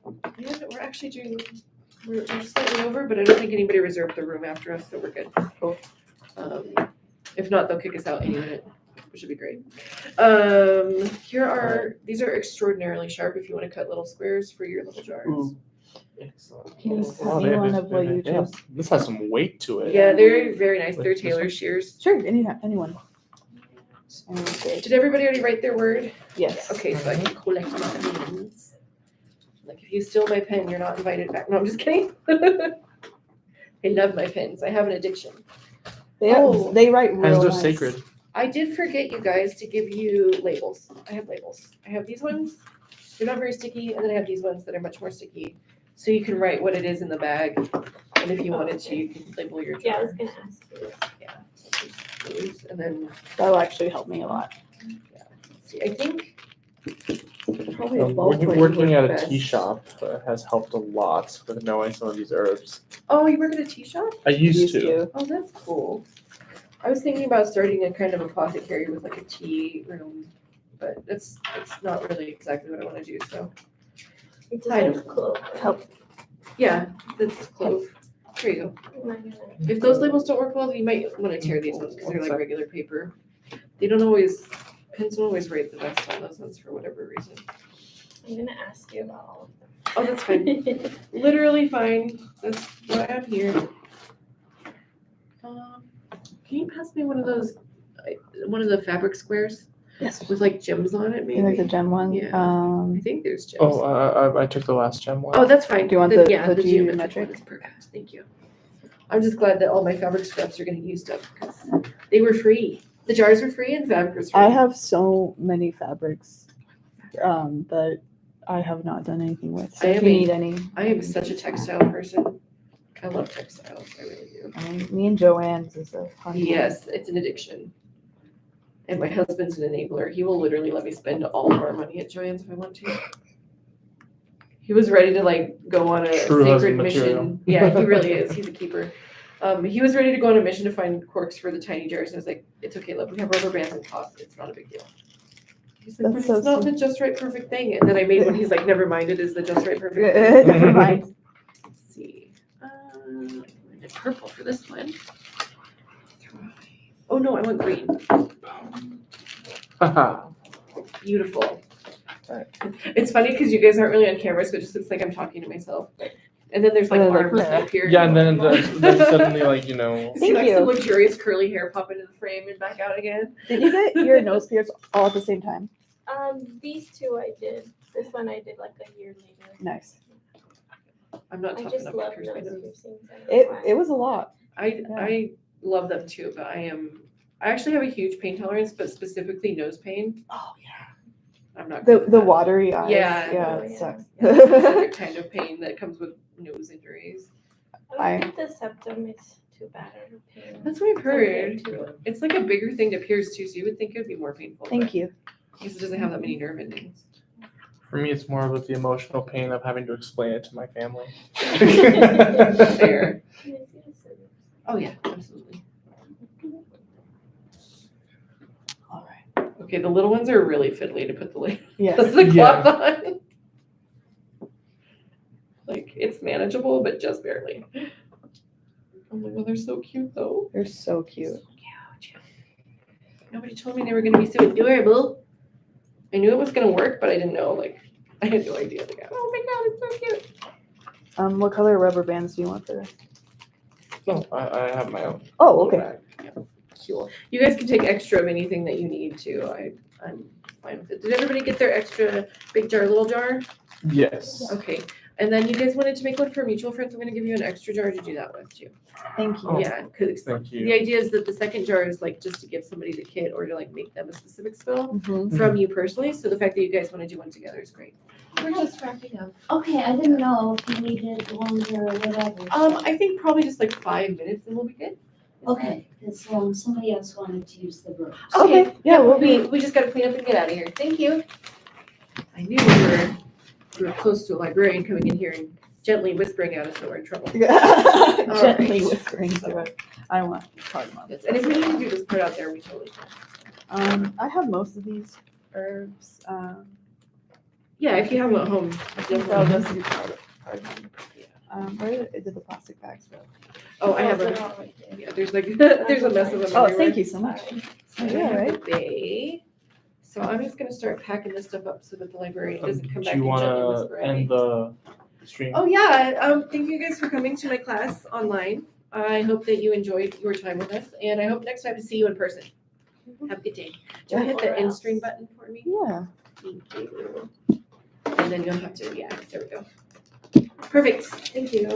[SPEAKER 5] And we're actually doing, we're slightly over, but I don't think anybody reserved the room after us, so we're good.
[SPEAKER 2] Cool.
[SPEAKER 5] If not, they'll kick us out any minute, which would be great. Here are, these are extraordinarily sharp if you want to cut little squares for your little jars.
[SPEAKER 3] Ooh. Excellent.
[SPEAKER 2] Can you
[SPEAKER 3] Oh,
[SPEAKER 2] send me one of what you
[SPEAKER 3] yeah,
[SPEAKER 2] chose?
[SPEAKER 3] This has some weight to it.
[SPEAKER 5] Yeah, they're very nice. They're
[SPEAKER 3] Like this
[SPEAKER 5] tailor
[SPEAKER 3] one?
[SPEAKER 5] shears.
[SPEAKER 2] Sure, anyone. Okay.
[SPEAKER 5] Did everybody already write their word?
[SPEAKER 2] Yes.
[SPEAKER 5] Okay, so I can collect my pens. Like, if you steal my pen, you're not invited back. No, I'm just kidding. I love my pens. I have an addiction. Oh.
[SPEAKER 2] They write real
[SPEAKER 3] Hands are
[SPEAKER 2] nice.
[SPEAKER 3] sacred.
[SPEAKER 5] I did forget, you guys, to give you labels. I have labels. I have these ones. They're not very sticky, and then I have these ones that are much more sticky. So you can write what it is in the bag, and if you wanted to, you can label your
[SPEAKER 6] Yeah, I
[SPEAKER 5] jar.
[SPEAKER 6] was gonna ask you.
[SPEAKER 5] And then,
[SPEAKER 2] That'll actually help me a lot.
[SPEAKER 5] see, I think
[SPEAKER 2] probably a ballpoint would
[SPEAKER 3] Working at
[SPEAKER 2] work
[SPEAKER 3] a
[SPEAKER 2] best.
[SPEAKER 3] tea shop has helped a lot with knowing some of these herbs.
[SPEAKER 5] Oh, you work at a tea shop?
[SPEAKER 3] I used to.
[SPEAKER 5] Oh, that's cool. I was thinking about starting a kind of apothecary with like a tea room, but it's not really exactly what I want to do. So
[SPEAKER 6] It's
[SPEAKER 5] Kind
[SPEAKER 6] like clove.
[SPEAKER 2] Help.
[SPEAKER 5] yeah, that's Clove. Here you go.
[SPEAKER 6] I'm not gonna-
[SPEAKER 5] If those labels don't work well, you might want to tear these ones because they're like regular paper. They don't always, pens don't always rate the best on those ones for whatever reason.
[SPEAKER 6] I'm gonna ask you about all
[SPEAKER 5] Oh, that's
[SPEAKER 6] of
[SPEAKER 5] fine.
[SPEAKER 6] them.
[SPEAKER 5] Literally fine. That's why I'm here. Can you pass me one of those, one of the fabric squares
[SPEAKER 2] Yes.
[SPEAKER 5] with like gems on it,
[SPEAKER 2] You like the
[SPEAKER 5] maybe?
[SPEAKER 2] gem one?
[SPEAKER 5] Yeah. I think there's gems.
[SPEAKER 3] Oh, I took the last gem one.
[SPEAKER 5] Oh, that's fine.
[SPEAKER 2] Do you want
[SPEAKER 5] Then,
[SPEAKER 2] the
[SPEAKER 5] yeah, the geometric
[SPEAKER 2] geometric?
[SPEAKER 5] one is perfect. Thank you. I'm just glad that all my fabric scraps are getting used up because they were free. The jars were free and the fabric was free.
[SPEAKER 2] I have so many fabrics that I have not done anything with. So
[SPEAKER 5] I
[SPEAKER 2] if
[SPEAKER 5] am
[SPEAKER 2] you
[SPEAKER 5] a-
[SPEAKER 2] need any.
[SPEAKER 5] I am such a textile person. I love textiles. I really do.
[SPEAKER 2] Me and Joanne's is a fun one.
[SPEAKER 5] Yes, it's an addiction. And my husband's an enabler. He will literally let me spend all of our money at Joann's if I want to. He was ready to like go on a
[SPEAKER 3] True
[SPEAKER 5] sacred
[SPEAKER 3] husband
[SPEAKER 5] mission.
[SPEAKER 3] material.
[SPEAKER 5] Yeah, he really is. He's a keeper. He was ready to go on a mission to find corks for the tiny jars. And I was like, it's okay, look, we have rubber bands and cloth. It's not a big deal. He's like,
[SPEAKER 2] That's
[SPEAKER 5] but it's
[SPEAKER 2] so
[SPEAKER 5] not the just right perfect thing. And then I made one. He's like, never mind, it is the just right perfect thing.
[SPEAKER 2] Never mind.
[SPEAKER 5] Let's see. I did purple for this one. Oh no, I want green.
[SPEAKER 3] Haha.
[SPEAKER 5] Beautiful.
[SPEAKER 3] Right.
[SPEAKER 5] It's funny because you guys aren't really on camera, so it just looks like I'm talking to myself. And then there's like
[SPEAKER 2] Like,
[SPEAKER 5] arms that appear.
[SPEAKER 3] Yeah, and then suddenly, like, you know.
[SPEAKER 5] See,
[SPEAKER 2] Thank
[SPEAKER 5] like
[SPEAKER 2] you.
[SPEAKER 5] the luxurious curly hair pop into the frame and back out again.
[SPEAKER 2] Did you get your nose pierced all at the same time?
[SPEAKER 6] These two I did. This one I did like a year later.
[SPEAKER 2] Nice.
[SPEAKER 5] I'm not
[SPEAKER 6] I
[SPEAKER 5] tough
[SPEAKER 6] just
[SPEAKER 5] enough
[SPEAKER 6] love
[SPEAKER 5] to pierce my
[SPEAKER 6] nose
[SPEAKER 5] nose.
[SPEAKER 6] piercings. I don't know why.
[SPEAKER 2] It was a lot.
[SPEAKER 5] I love them too, but I actually have a huge pain tolerance, but specifically nose pain.
[SPEAKER 2] Oh yeah.
[SPEAKER 5] I'm not good with
[SPEAKER 2] The
[SPEAKER 5] that.
[SPEAKER 2] watery eyes.
[SPEAKER 5] Yeah.
[SPEAKER 2] Yeah,
[SPEAKER 6] Oh,
[SPEAKER 2] it
[SPEAKER 6] yeah.
[SPEAKER 2] sucks.
[SPEAKER 5] Yeah, it's a specific kind of pain that comes with nose injuries.
[SPEAKER 6] I don't think the septum is too bad of a pain.
[SPEAKER 5] That's what I've heard.
[SPEAKER 6] Compared to-
[SPEAKER 5] It's like a bigger thing to pierce too, so you would think it would be more painful.
[SPEAKER 2] Thank you.
[SPEAKER 5] Because it doesn't have that many nerve endings.
[SPEAKER 3] For me, it's more about the emotional pain of having to explain it to my family.
[SPEAKER 5] Fair.
[SPEAKER 6] Can I see the scissors?
[SPEAKER 5] Oh yeah, absolutely.
[SPEAKER 2] All right.
[SPEAKER 5] Okay, the little ones are really fiddly to put the
[SPEAKER 2] Yes.
[SPEAKER 5] the
[SPEAKER 3] Yeah.
[SPEAKER 5] cloth on. Like it's manageable, but just barely. Oh my god, they're so cute though.
[SPEAKER 2] They're so cute.
[SPEAKER 5] Cute. Nobody told me they were gonna be so adorable. I knew it was gonna work, but I didn't know. Like, I had no idea. Like, oh my god, it's so cute.
[SPEAKER 2] What color rubber bands do you want for this?
[SPEAKER 3] No, I have my own.
[SPEAKER 2] Oh,
[SPEAKER 3] little
[SPEAKER 2] okay.
[SPEAKER 3] bag.
[SPEAKER 5] Cool. You guys can take extra of anything that you need too. I'm fine with it. Did everybody get their extra big jar, little jar?
[SPEAKER 3] Yes.
[SPEAKER 5] Okay. And then you guys wanted to make one for mutual friends. I'm gonna give you an extra jar to do that with too.
[SPEAKER 2] Thank you.
[SPEAKER 3] Oh.
[SPEAKER 5] Yeah, because
[SPEAKER 3] Thank
[SPEAKER 5] the
[SPEAKER 3] you.
[SPEAKER 5] idea is that the second jar is like just to give somebody the kit or to like make them a specific spell
[SPEAKER 2] Mhm.
[SPEAKER 5] from you personally. So the fact that you guys want to do one together is great. We're just wrapping up.
[SPEAKER 7] Okay, I didn't know if you needed longer or whatever.
[SPEAKER 5] I think probably just like 5 minutes and we'll be good.
[SPEAKER 7] Okay, because somebody else wanted to use the room.
[SPEAKER 2] Okay. Yeah, we'll
[SPEAKER 5] we just gotta clean up and get out of here. Thank you. I knew we were close to a librarian coming in here and gently whispering at us that we're in trouble.
[SPEAKER 2] Gently
[SPEAKER 5] right.
[SPEAKER 2] whispering to it. I don't want to talk about
[SPEAKER 5] Yes,
[SPEAKER 2] it.
[SPEAKER 5] and if we need to do this part out there, we totally can.
[SPEAKER 2] I have most of these herbs.
[SPEAKER 5] Yeah, if you have them at home.
[SPEAKER 2] I think I'll just do part of them. Where did the plastic bags go?
[SPEAKER 5] Oh, I have
[SPEAKER 6] They're
[SPEAKER 5] a,
[SPEAKER 6] all right there.
[SPEAKER 5] yeah, there's like, there's a mess of them
[SPEAKER 2] Oh,
[SPEAKER 5] everywhere.
[SPEAKER 2] thank you so much.
[SPEAKER 5] So I
[SPEAKER 2] Yeah,
[SPEAKER 5] have
[SPEAKER 2] right.
[SPEAKER 5] a bay. So I'm just gonna start packing this stuff up so that the librarian doesn't come
[SPEAKER 3] Do
[SPEAKER 5] back
[SPEAKER 3] you
[SPEAKER 5] and gently
[SPEAKER 3] wanna
[SPEAKER 5] whisper at me.
[SPEAKER 3] end the stream?
[SPEAKER 5] Oh yeah, thank you guys for coming to my class online. I hope that you enjoyed your time with us, and I hope next time to see you in person. Have a good day. Do you hit the end stream button for me?
[SPEAKER 2] Yeah.
[SPEAKER 5] Thank you. And then you'll have to, yeah, there we go. Perfect, thank you.